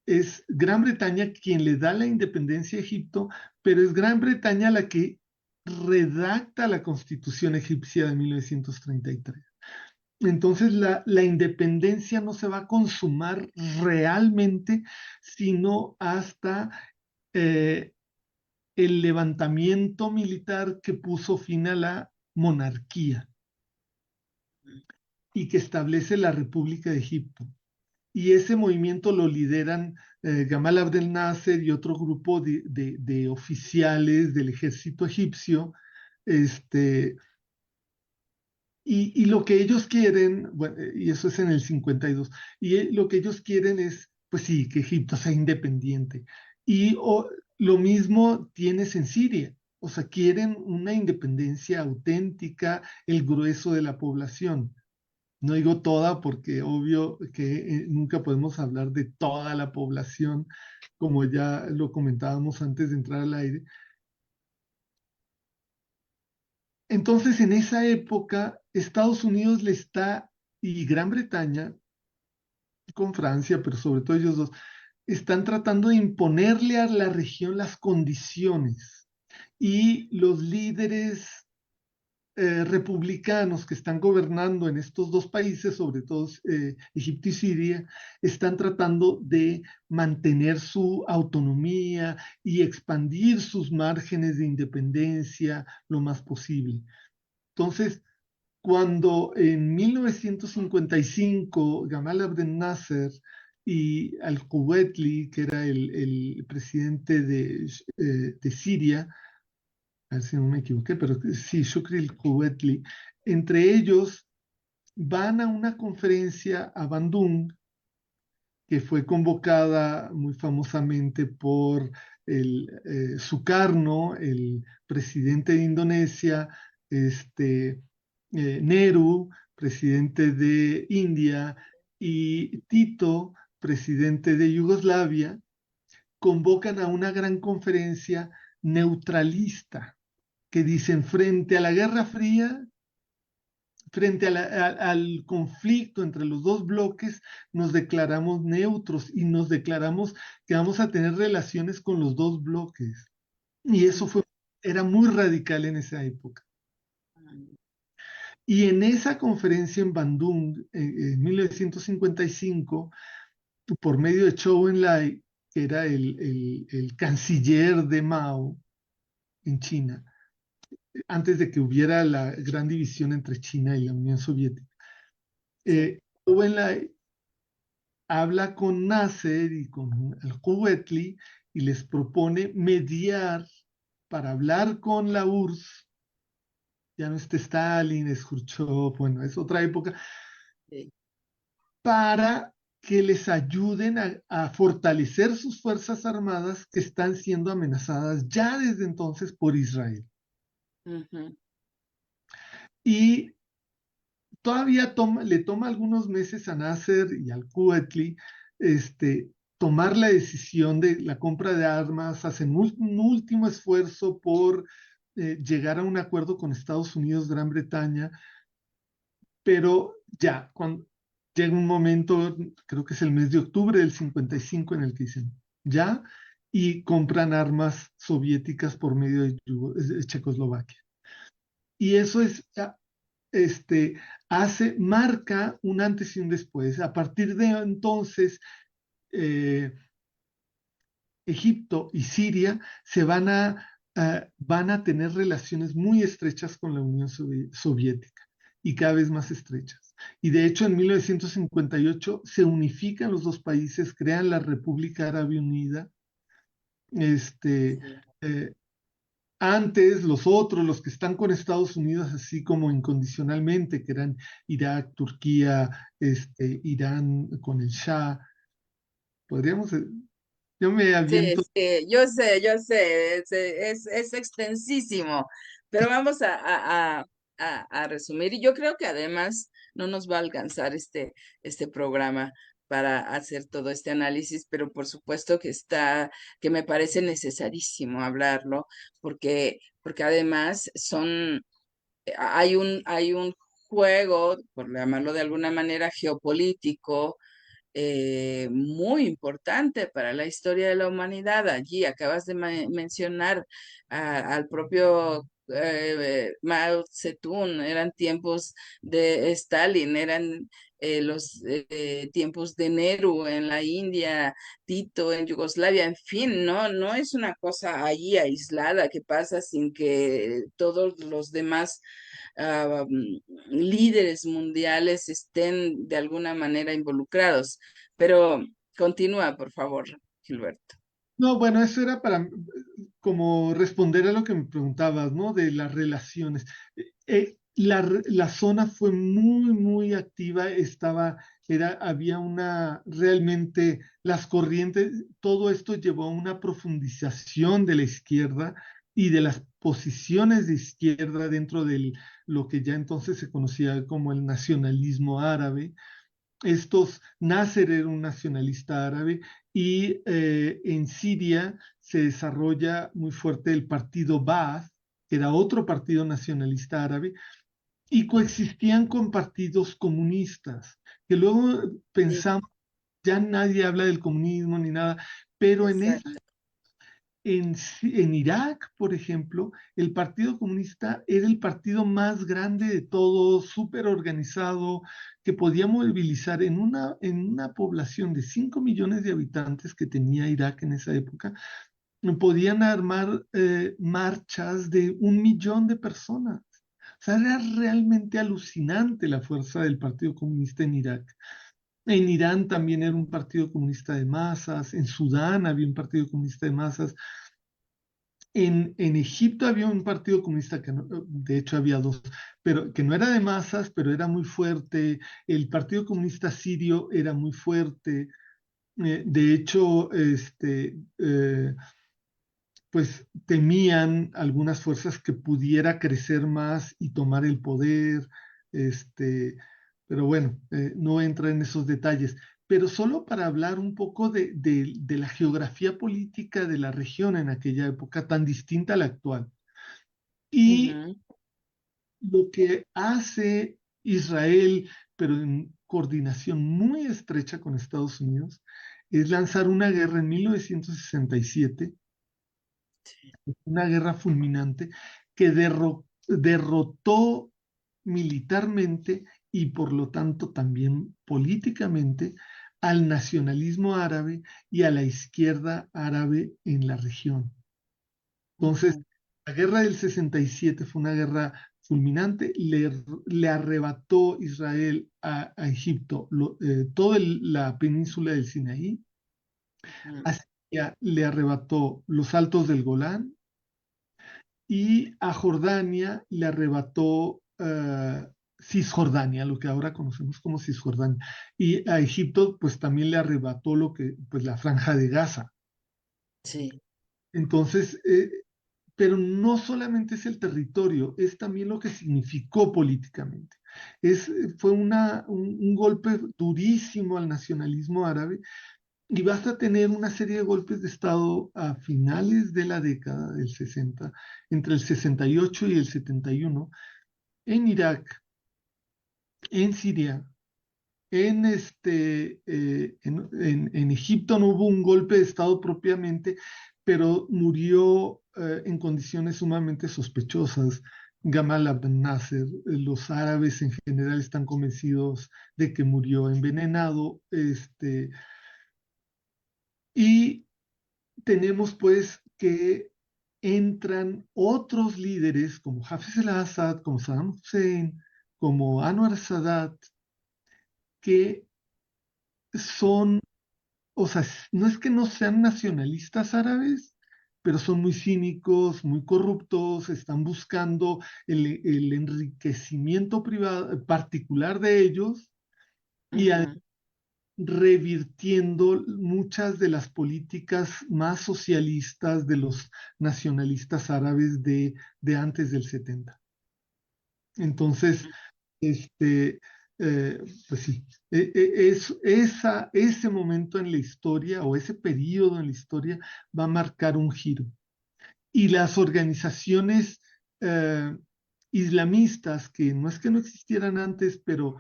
es Gran Bretaña quien le da la independencia a Egipto, pero es Gran Bretaña la que redacta la constitución egipcia de 1933. Entonces la independencia no se va a consumar realmente sino hasta eh, el levantamiento militar que puso fin a la monarquía y que establece la República de Egipto. Y ese movimiento lo lideran Gamal Abdel Nasser y otro grupo de oficiales del ejército egipcio, este, y lo que ellos quieren, bueno, y eso es en el 52, lo que ellos quieren es, pues sí, que Egipto sea independiente. Lo mismo tienes en Siria, o sea, quieren una independencia auténtica, el grueso de la población. No digo toda porque obvio que nunca podemos hablar de toda la población, como ya lo comentábamos antes de entrar al aire. Entonces, en esa época, Estados Unidos le está, y Gran Bretaña, con Francia, pero sobre todo ellos dos, están tratando de imponerle a la región las condiciones. Y los líderes republicanos que están gobernando en estos dos países, sobre todo Egipto y Siria, están tratando de mantener su autonomía y expandir sus márgenes de independencia lo más posible. Entonces, cuando en 1955 Gamal Abdel Nasser y al-Kuwaitli, que era el presidente de Siria, a ver si no me equivoqué, pero sí, Shukri al-Kuwaitli, entre ellos van a una conferencia a Bandung que fue convocada muy famosamente por Sukarno, el presidente de Indonesia, Nehru, presidente de India, y Tito, presidente de Yugoslavia, convocan a una gran conferencia neutralista que dicen frente a la Guerra Fría, frente al conflicto entre los dos bloques, nos declaramos neutros y nos declaramos que vamos a tener relaciones con los dos bloques. Y eso era muy radical en esa época. Y en esa conferencia en Bandung, en 1955, por medio de Zhou Enlai, que era el canciller de Mao en China, antes de que hubiera la gran división entre China y la Unión Soviética, Zhou Enlai habla con Nasser y con el Kuwaitli y les propone mediar para hablar con la URSS. Ya no está Stalin, es Khrushchev, bueno, es otra época, Sí. para que les ayuden a fortalecer sus fuerzas armadas que están siendo amenazadas ya desde entonces por Israel. Ujú. Y todavía le toma algunos meses a Nasser y al Kuwaitli tomar la decisión de la compra de armas, hacen un último esfuerzo por llegar a un acuerdo con Estados Unidos, Gran Bretaña, pero ya, cuando llega un momento, creo que es el mes de octubre del 55, en el que dicen ya, y compran armas soviéticas por medio de Checoslovaquia. Y eso es, marca un antes y un después. A partir de entonces, eh, Egipto y Siria van a tener relaciones muy estrechas con la Unión Soviética y cada vez más estrechas. Y de hecho, en 1958 se unifican los dos países, crean la República Árabe Unida. Este, Sí. eh, Antes, los que están con Estados Unidos, así como incondicionalmente, que eran Irak, Turquía, Irán con el Shah, podríamos, yo me Sí, aviento. sí, yo sé, es extensísimo, pero vamos a resumir. Y yo creo que además no nos va a alcanzar este programa para hacer todo este análisis, pero por supuesto que me parece necesarísimo hablarlo, porque además hay un juego, por llamarlo de alguna manera, geopolítico muy importante para la historia de la humanidad. Allí acabas de mencionar al propio Mao Zedong, eran tiempos de Stalin, eran los tiempos de Nehru en la India, Tito en Yugoslavia, en fin, no es una cosa allí aislada que pasa sin que todos los demás líderes mundiales estén de alguna manera involucrados. Pero continúa, por favor, Gilberto. No, bueno, eso era para como responder a lo que me preguntabas, ¿no? De las relaciones. La zona fue muy, muy activa, había realmente las corrientes, todo esto llevó a una profundización de la izquierda y de las posiciones de izquierda dentro de lo que ya entonces se conocía como el nacionalismo árabe. Nasser era un nacionalista árabe y en Siria se desarrolla muy fuerte el partido Baath, que era otro partido nacionalista árabe, y coexistían con partidos comunistas, que luego Sí, pensamos, ya nadie habla del comunismo ni nada, pero exacto. en Irak, por ejemplo, el Partido Comunista era el partido más grande de todos, súper organizado, que podía movilizar en una población de 5 millones de habitantes que tenía Irak en esa época, podían armar marchas de 1 millón de personas. O sea, era realmente alucinante la fuerza del Partido Comunista en Irak. En Irán también era un partido comunista de masas, en Sudán había un partido comunista de masas, en Egipto había un partido comunista que de hecho había dos, pero que no era de masas, pero era muy fuerte. El Partido Comunista Sirio era muy fuerte. De hecho, pues temían algunas fuerzas que pudiera crecer más y tomar el poder, este, pero bueno, no entra en esos detalles. Pero solo para hablar un poco de la geografía política de la región en aquella época tan distinta a la actual. Y Ujú, lo que hace Israel, pero en coordinación muy estrecha con Estados Unidos, es lanzar una guerra en 1967, una guerra fulminante que derrotó militarmente y por lo tanto también políticamente al nacionalismo árabe y a la izquierda árabe en la región. Entonces, ujú, la guerra del 67 fue una guerra fulminante, le arrebató Israel a Egipto toda la península del Sinaí, ujú, a Siria le arrebató los altos del Golán y a Jordania le arrebató Cisjordania, lo que ahora conocemos como Cisjordania. Y a Egipto, pues también le arrebató pues la franja de Gaza. sí. Entonces, pero no solamente es el territorio, es también lo que significó políticamente. Fue un golpe durísimo al nacionalismo árabe y vas a tener una serie de golpes de Estado a finales de la década del 60, entre el 68 y el 71, en Irak, en Siria, en Egipto no hubo un golpe de Estado propiamente, pero murió en condiciones sumamente sospechosas. Gamal Abdel Nasser, los árabes en general están convencidos de que murió envenenado, y tenemos pues que entran otros líderes como Hafez al-Assad, como Saddam Hussein, como Anwar Sadat, que son, o sea, no es que no sean nacionalistas árabes, pero son muy cínicos, muy corruptos, están buscando el enriquecimiento privado, particular de ellos y Ujú, revirtiendo muchas de las políticas más socialistas de los nacionalistas árabes de antes del 70. Entonces, este, eh, pues sí, ese momento en la historia o ese periodo en la historia va a marcar un giro. Y las organizaciones eh, islamistas, que no es que no existieran antes, pero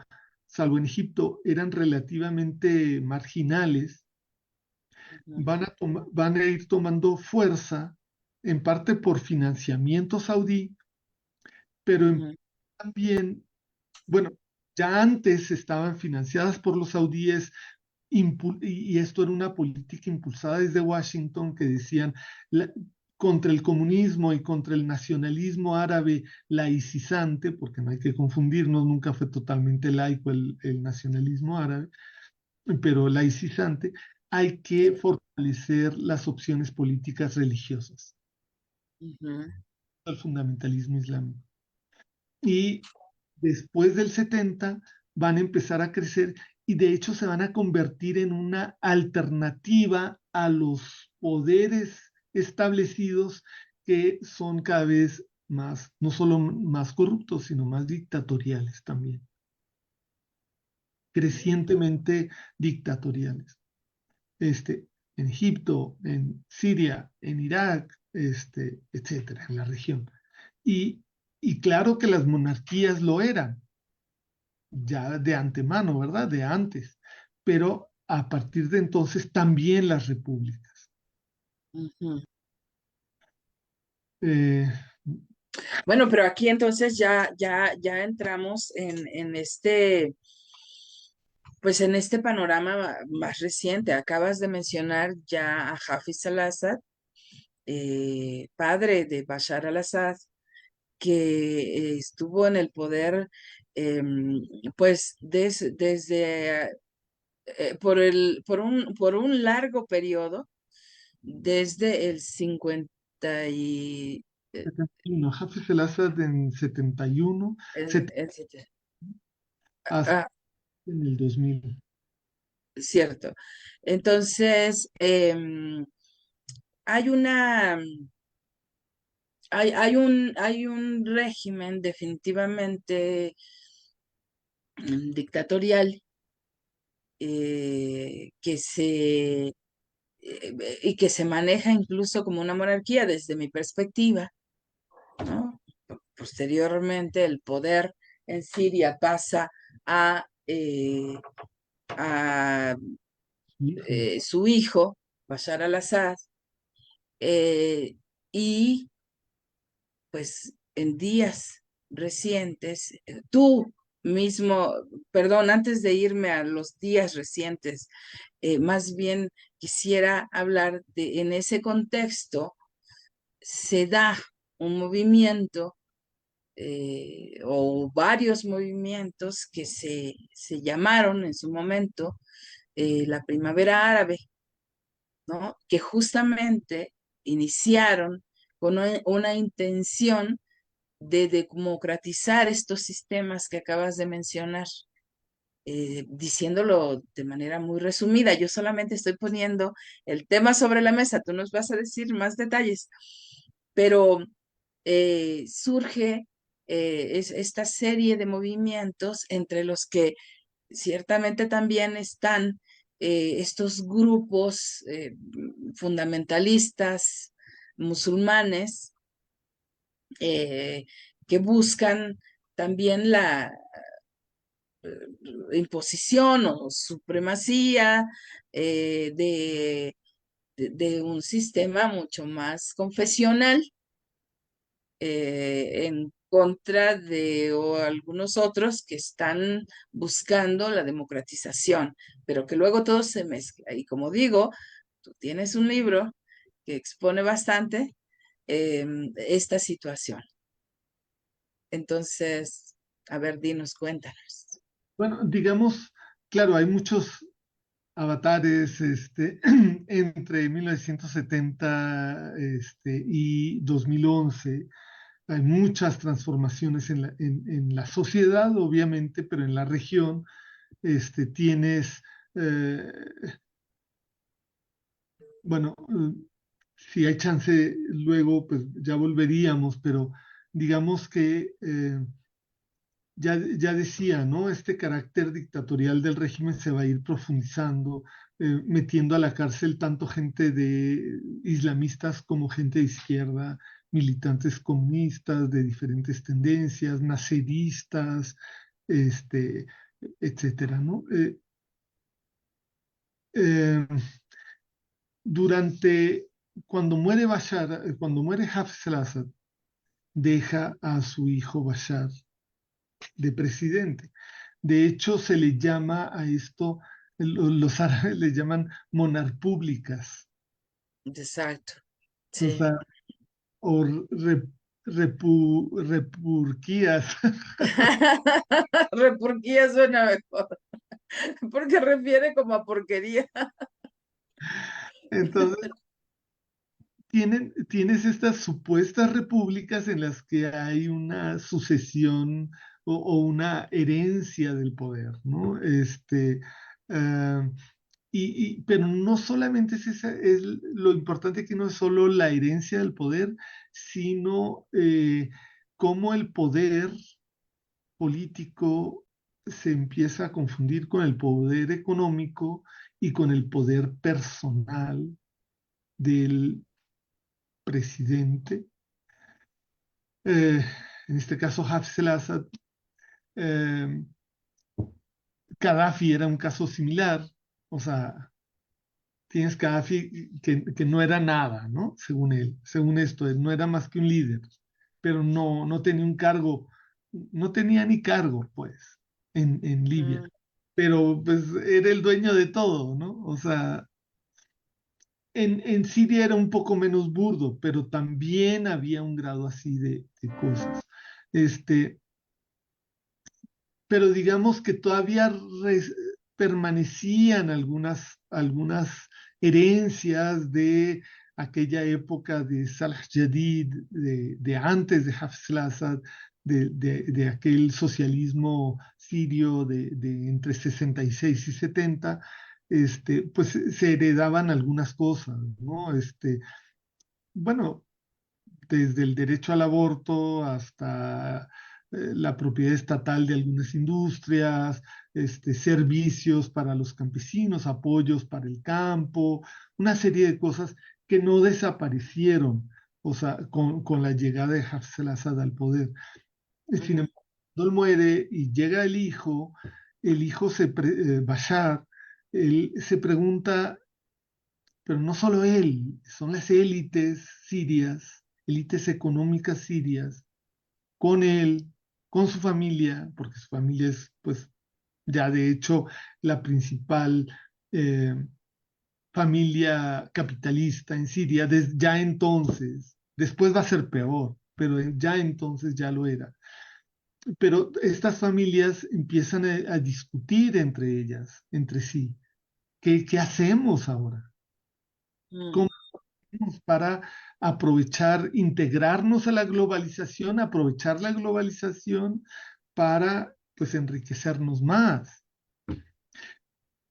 salvo en Egipto, eran relativamente marginales, ujú, van a ir tomando fuerza, en parte por financiamiento saudí, pero ujú, también, bueno, ya antes estaban financiadas por los saudíes y esto era una política impulsada desde Washington que decían la- contra el comunismo y contra el nacionalismo árabe laicizante, porque no hay que confundirnos, nunca fue totalmente laico el nacionalismo árabe, pero laicizante, hay que fortalecer las opciones políticas religiosas, ujú. el fundamentalismo islámico. Y después del 70 van a empezar a crecer y de hecho se van a convertir en una alternativa a los poderes establecidos que son cada vez más, no solo más corruptos, sino más dictatoriales también, crecientemente dictatoriales. Este, en Egipto, en Siria, en Irak, etcétera, en la región. Y, y claro que las monarquías lo eran, ya de antemano, ¿verdad? De antes, pero a partir de entonces también las repúblicas. Ujú. Eh, Bueno, pero aquí entonces ya entramos en este, pues en este panorama más reciente. Acabas de mencionar ya a Hafiz al-Assad, padre de Bashar al-Assad, que estuvo en el poder, pues desde por un largo periodo, desde el 50 y 71, Hafez el Assad en 71, etcétera. hasta Ah, en el 2000. cierto. Entonces, hay una, hay un régimen definitivamente dictatorial, que y que se maneja incluso como una monarquía desde mi perspectiva, ¿no? Posteriormente, el poder en Siria pasa a, a Hijo, su hijo, Bashar al-Assad, eh, y pues en días recientes, tú mismo, perdón, antes de irme a los días recientes, más bien quisiera hablar de, en ese contexto, se da un movimiento, o varios movimientos que se llamaron en su momento la Primavera Árabe, ¿no? Que justamente iniciaron con una intención de democratizar estos sistemas que acabas de mencionar, diciéndolo de manera muy resumida. Yo solamente estoy poniendo el tema sobre la mesa, tú nos vas a decir más detalles, pero surge esta serie de movimientos entre los que ciertamente también están estos grupos fundamentalistas musulmanes, eh, que buscan también la imposición o supremacía de un sistema mucho más confesional, en contra de o algunos otros que están buscando la democratización, pero que luego todo se mezcla. Y como digo, tú tienes un libro que expone bastante esta situación. Entonces, a ver, dinos, cuéntanos. bueno, digamos, claro, hay muchos avatares entre 1970 y 2011. Hay muchas transformaciones en la sociedad, obviamente, pero en la región tienes, eh, bueno, si hay chance luego, pues ya volveríamos, pero digamos que ya decía, ¿no? Este carácter dictatorial del régimen se va a ir profundizando, metiendo a la cárcel tanto gente de islamistas como gente de izquierda, militantes comunistas de diferentes tendencias, naceristas, este, etcétera, ¿no? Eh, durante, cuando muere Hafez al-Assad, deja a su hijo Bashar de presidente. De hecho, se le llama a esto, los árabes le llaman monarpúblicas, Exacto, o sí. sea, o repurquías. Repurguía suena mejor, porque refiere como a porquería. Entonces, tienes estas supuestas repúblicas en las que hay una sucesión o una herencia del poder, ¿no? Ah, pero no solamente es lo importante que no es solo la herencia del poder, sino cómo el poder político se empieza a confundir con el poder económico y con el poder personal del presidente. Eh, en este caso, Hafez al-Assad, eh, Gaddafi era un caso similar, o sea, tienes Gaddafi que no era nada, ¿no? Según él, según esto, él no era más que un líder, pero no tenía un cargo, no tenía ni cargo, pues, en Libia, Mm, pero pues era el dueño de todo, ¿no? O sea, en Siria era un poco menos burdo, pero también había un grado así de cosas. Este, pero digamos que todavía permanecían algunas herencias de aquella época de Salah Jadid, de antes de Hafez al-Assad, de aquel socialismo sirio de entre 66 y 70, pues se heredaban algunas cosas, ¿no? Bueno, desde el derecho al aborto hasta la propiedad estatal de algunas industrias, servicios para los campesinos, apoyos para el campo, una serie de cosas que no desaparecieron, o sea, con la llegada de Hafez al-Assad al poder. Sin Ujú. embargo, cuando él muere y llega el hijo Bashar, él se pregunta, pero no solo él, son las élites sirias, élites económicas sirias, con él, con su familia, porque su familia es, pues, ya de hecho la principal eh, familia capitalista en Siria, ya entonces, después va a ser peor, pero ya entonces ya lo era. Pero estas familias empiezan a discutir entre ellas, entre sí. ¿Qué hacemos ahora? Mm. ¿Cómo para aprovechar, integrarnos a la globalización, aprovechar la globalización para pues enriquecernos más?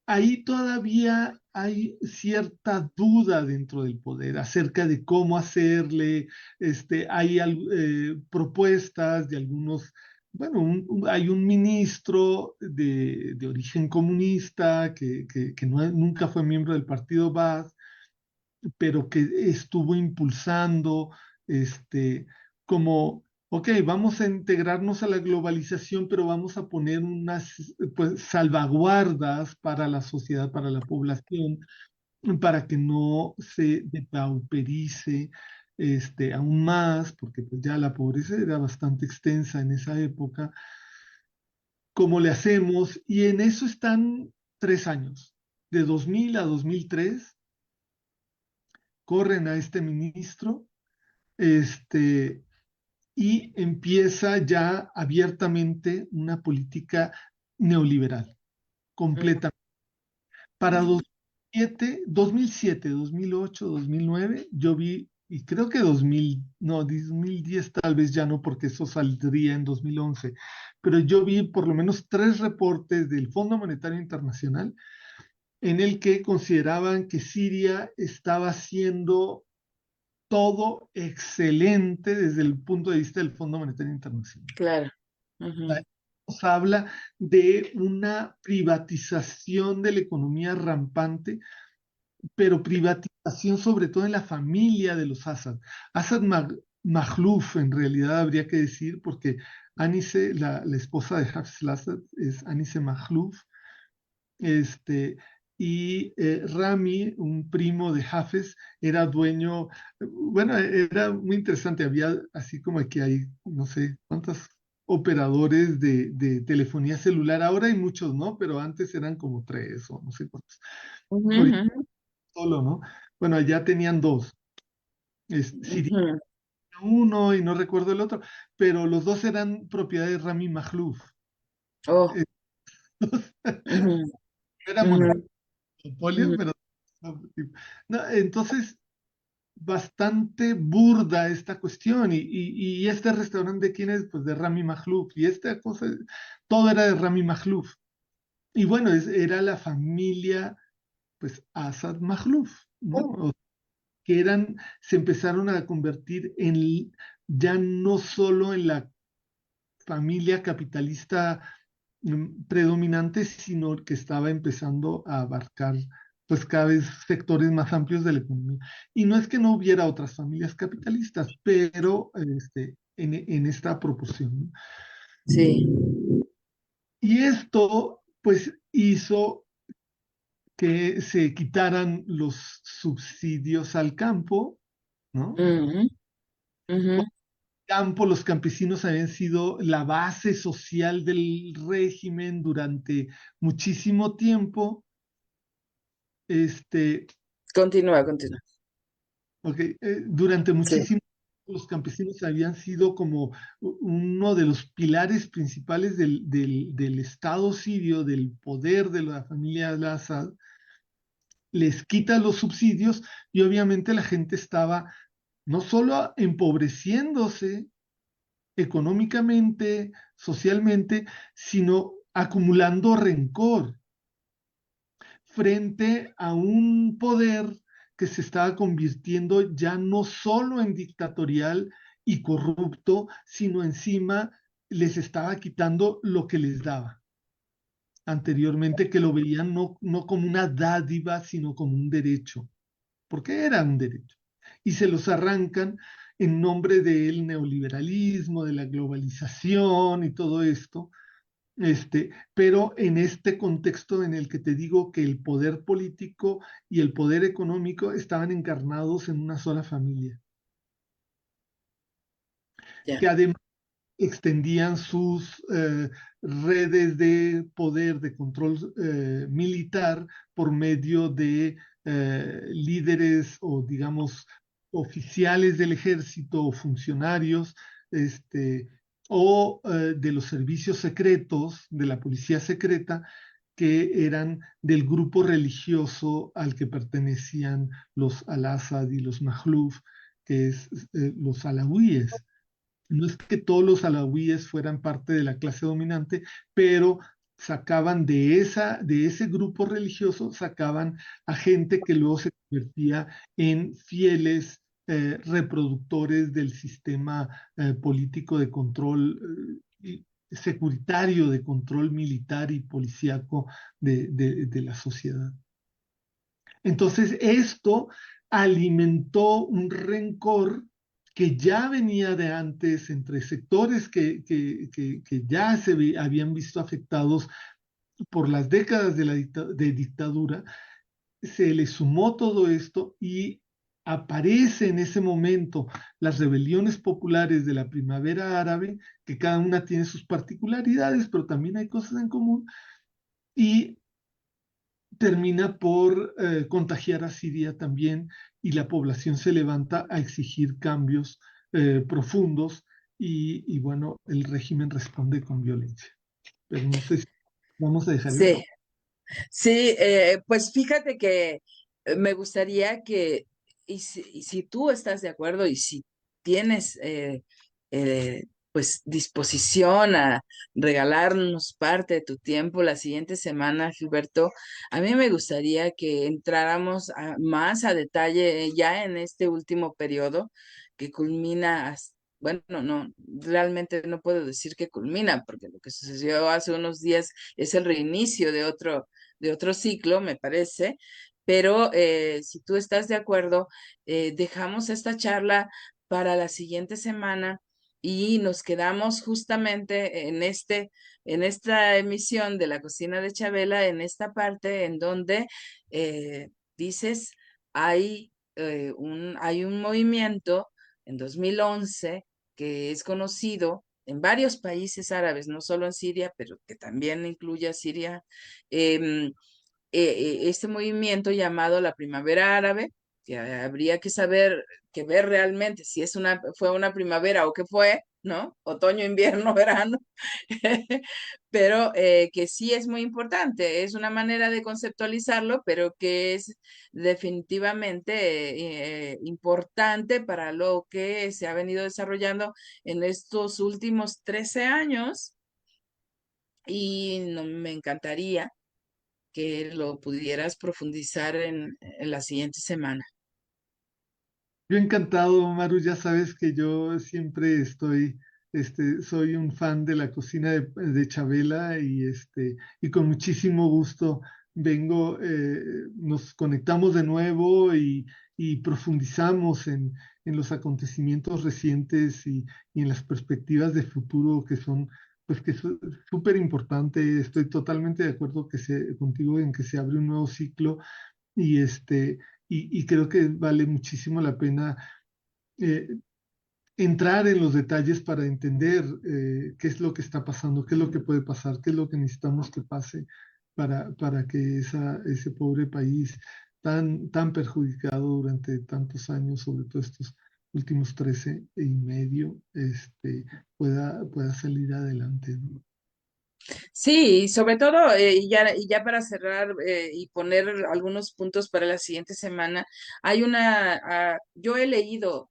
Ahí todavía hay cierta duda dentro del poder acerca de cómo hacerle, hay propuestas de algunos, bueno, hay un ministro de origen comunista que nunca fue miembro del partido Baath, pero que estuvo impulsando, como, ok, vamos a integrarnos a la globalización, pero vamos a poner unas pues, salvaguardas para la sociedad, para la población, para que no se depauperice aún más, porque pues, ya la pobreza era bastante extensa en esa época. ¿Cómo le hacemos? Y en eso están 3 años, de 2000 a 2003 corren a este ministro, este, y empieza ya abiertamente una política neoliberal, completa. Para Mm. 2007, 2008, 2009, yo vi, y creo que 2000, no, 2010 tal vez ya no, porque eso saldría en 2011, pero yo vi por lo menos 3 reportes del Fondo Monetario Internacional en el que consideraban que Siria estaba haciendo todo excelente desde el punto de vista del Fondo Monetario Internacional. Claro. Ujú. Nos habla de una privatización de la economía rampante, pero privatización sobre todo en la familia de los Assad. Assad Makhlouf, en realidad habría que decir, porque Anise, la esposa de Hafez al-Assad, es Anise Makhlouf, este, y Rami, un primo de Hafez, era dueño, bueno, era muy interesante, había así como que hay, no sé, cuántos operadores de telefonía celular, ahora hay muchos, ¿no? Pero antes eran como 3 o no sé cuántos, Ujú, ahorita ujú, solo, ¿no? Bueno, allá tenían dos, Siria ujú. uno y no recuerdo el otro, pero los dos eran propiedad de Rami Makhlouf. Oh. Eh, Ujú, Era ujú, monopolio, ujú. pero no, entonces bastante burda esta cuestión y este restaurante de quién es, pues de Rami Makhlouf y esta cosa, todo era de Rami Makhlouf y bueno, era la familia pues Asad Makhlouf, ¿no? Que se empezaron a convertir en ya no solo en la familia capitalista predominante, sino que estaba empezando a abarcar pues cada vez sectores más amplios de la economía. Y no es que no hubiera otras familias capitalistas, pero en esta proporción, ¿no? Sí. Y esto pues hizo que se quitaran los subsidios al campo, ¿no? Ujú, ujú. Campo, los campesinos habían sido la base social del régimen durante muchísimo tiempo, este, Continúa, continúa. Ok, durante Sí, muchísimo los campesinos habían sido como uno de los pilares principales del Estado sirio, del poder de la familia al-Assad. Les quita los subsidios y obviamente la gente estaba no solo empobreciéndose económicamente, socialmente, sino acumulando rencor frente a un poder que se estaba convirtiendo ya no solo en dictatorial y corrupto, sino encima les estaba quitando lo que les daba anteriormente, que lo veían no como una dádiva, sino como un derecho, porque era un derecho. Y se los arrancan en nombre del neoliberalismo, de la globalización y todo esto, pero en este contexto en el que te digo que el poder político y el poder económico estaban encarnados en una sola familia, ya, que además extendían sus redes de poder, de control militar por medio de líderes o, digamos, oficiales del ejército o funcionarios, o de los servicios secretos, de la policía secreta, que eran del grupo religioso al que pertenecían los al-Assad y los Makhlouf, que es los alawíes. No es que todos los alawíes fueran parte de la clase dominante, pero sacaban de ese grupo religioso, sacaban a gente que luego se convertía en fieles reproductores del sistema político de control securitario, de control militar y policíaco de la sociedad. Entonces, esto alimentó un rencor que ya venía de antes entre sectores que ya habían visto afectados por las décadas de dictadura. Se le sumó todo esto y aparece en ese momento las rebeliones populares de la primavera árabe, que cada una tiene sus particularidades, pero también hay cosas en común, y termina por contagiar a Siria también y la población se levanta a exigir cambios profundos y bueno, el régimen responde con violencia. Pero no sé si vamos a dejar eso. sí, sí, pues fíjate que me gustaría que, y si tú estás de acuerdo y si tienes pues disposición a regalarnos parte de tu tiempo la siguiente semana, Gilberto, a mí me gustaría que entráramos más a detalle ya en este último periodo que culmina bueno, no, realmente no puedo decir que culmina, porque lo que sucedió hace unos días es el reinicio de otro ciclo, me parece, pero si tú estás de acuerdo, dejamos esta charla para la siguiente semana y nos quedamos justamente en esta emisión de la cocina de Chabela, en esta parte en donde dices, hay un movimiento en 2011 que es conocido en varios países árabes, no solo en Siria, pero que también incluye a Siria, em, este movimiento llamado la Primavera Árabe, que habría que saber, que ver realmente si fue una primavera o qué fue, ¿no? Otoño, invierno, verano, pero que sí es muy importante, es una manera de conceptualizarlo, pero que es definitivamente importante para lo que se ha venido desarrollando en estos últimos 13 años y me encantaría que lo pudieras profundizar en la siguiente semana. Yo encantado, Maru, ya sabes que yo siempre soy un fan de la cocina de Chabela y con muchísimo gusto vengo, nos conectamos de nuevo y profundizamos en los acontecimientos recientes y en las perspectivas de futuro que son, pues que es súper importante. Estoy totalmente de acuerdo contigo en que se abre un nuevo ciclo y y creo que vale muchísimo la pena eh, entrar en los detalles para entender qué es lo que está pasando, qué es lo que puede pasar, qué es lo que necesitamos que pase para que ese pobre país tan perjudicado durante tantos años, sobre todo estos últimos 13 y medio, pueda salir adelante, ¿no? Sí, y sobre todo, y ya para cerrar y poner algunos puntos para la siguiente semana, yo he leído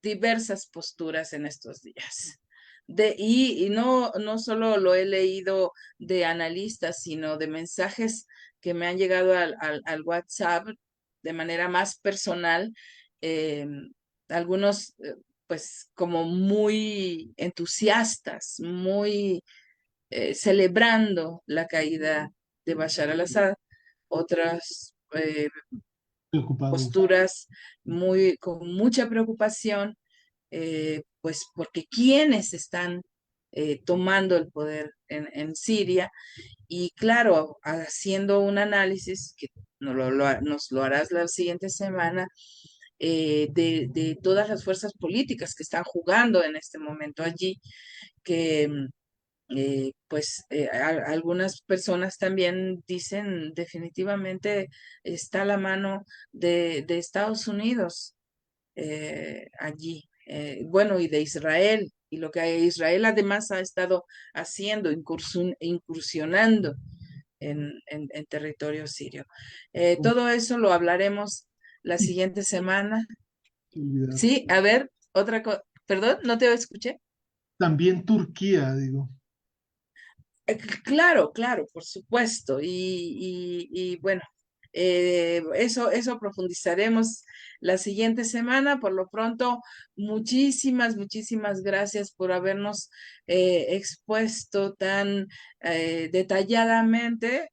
diversas posturas en estos días. Y no solo lo he leído de analistas, sino de mensajes que me han llegado al WhatsApp de manera más personal, eh, algunos pues como muy entusiastas, muy celebrando la caída de Bashar al-Assad, otras Preocupados. posturas con mucha preocupación, pues porque quienes están tomando el poder en Siria y claro, haciendo un análisis que nos lo harás la siguiente semana, de todas las fuerzas políticas que están jugando en este momento allí, que algunas personas también dicen definitivamente está la mano de Estados Unidos allí. Bueno, y de Israel, y lo que Israel además ha estado haciendo, incursionando en territorio sirio. Todo eso lo hablaremos la Y siguiente semana. olvidar. Sí, a ver, otra cosa, perdón, no te escuché. También Turquía, digo. Claro, claro, por supuesto. Y bueno, eso profundizaremos la siguiente semana. Por lo pronto, muchísimas gracias por habernos expuesto tan detalladamente,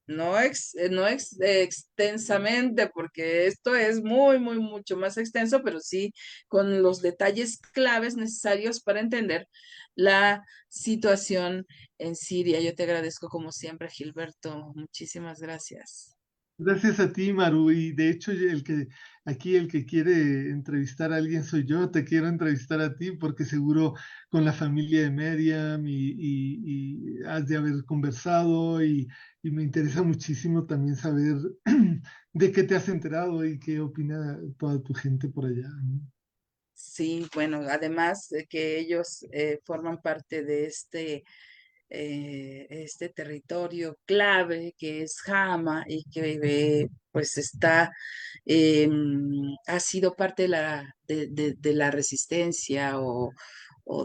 no extensamente, porque esto es mucho más extenso, pero sí con los detalles claves necesarios para entender la situación en Siria. Yo te agradezco como siempre, Gilberto. Muchísimas gracias. Gracias a ti, Maru. Y de hecho, el que quiere entrevistar a alguien soy yo. Te quiero entrevistar a ti porque seguro con la familia de Miriam y has de haber conversado y me interesa muchísimo también saber de qué te has enterado y qué opina toda tu gente por allá, ¿no? Sí, bueno, además de que ellos forman parte de este territorio clave que es Hama y que pues ha sido parte de la resistencia o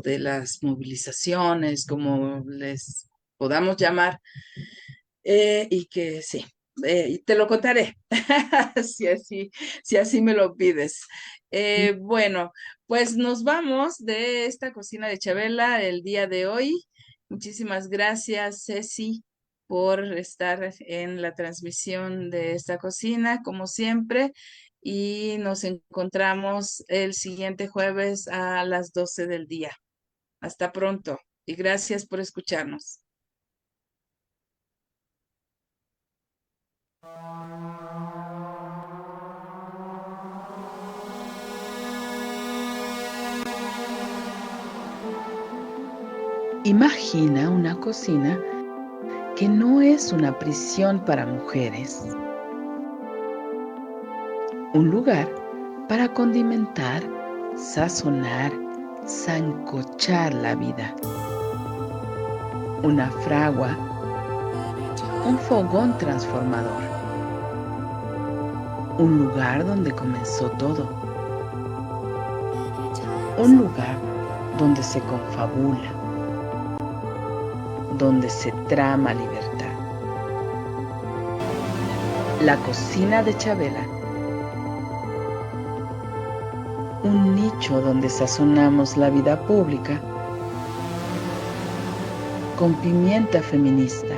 de las movilizaciones, como les podamos llamar, y que sí. Y te lo contaré, si así me lo pides. Sí, Bueno, pues nos vamos de esta cocina de Chabela el día de hoy. Muchísimas gracias, Ceci, por estar en la transmisión de esta cocina, como siempre. Y nos encontramos el siguiente jueves a las 12 del día. Hasta pronto y gracias por escucharnos. Imagina una cocina que no es una prisión para mujeres, un lugar para condimentar, sazonar, sancochar la vida, una fragua, un fogón transformador, un lugar donde comenzó todo, un lugar donde se confabula, donde se trama libertad. La cocina de Chabela, un nicho donde sazonamos la vida pública con pimienta feminista.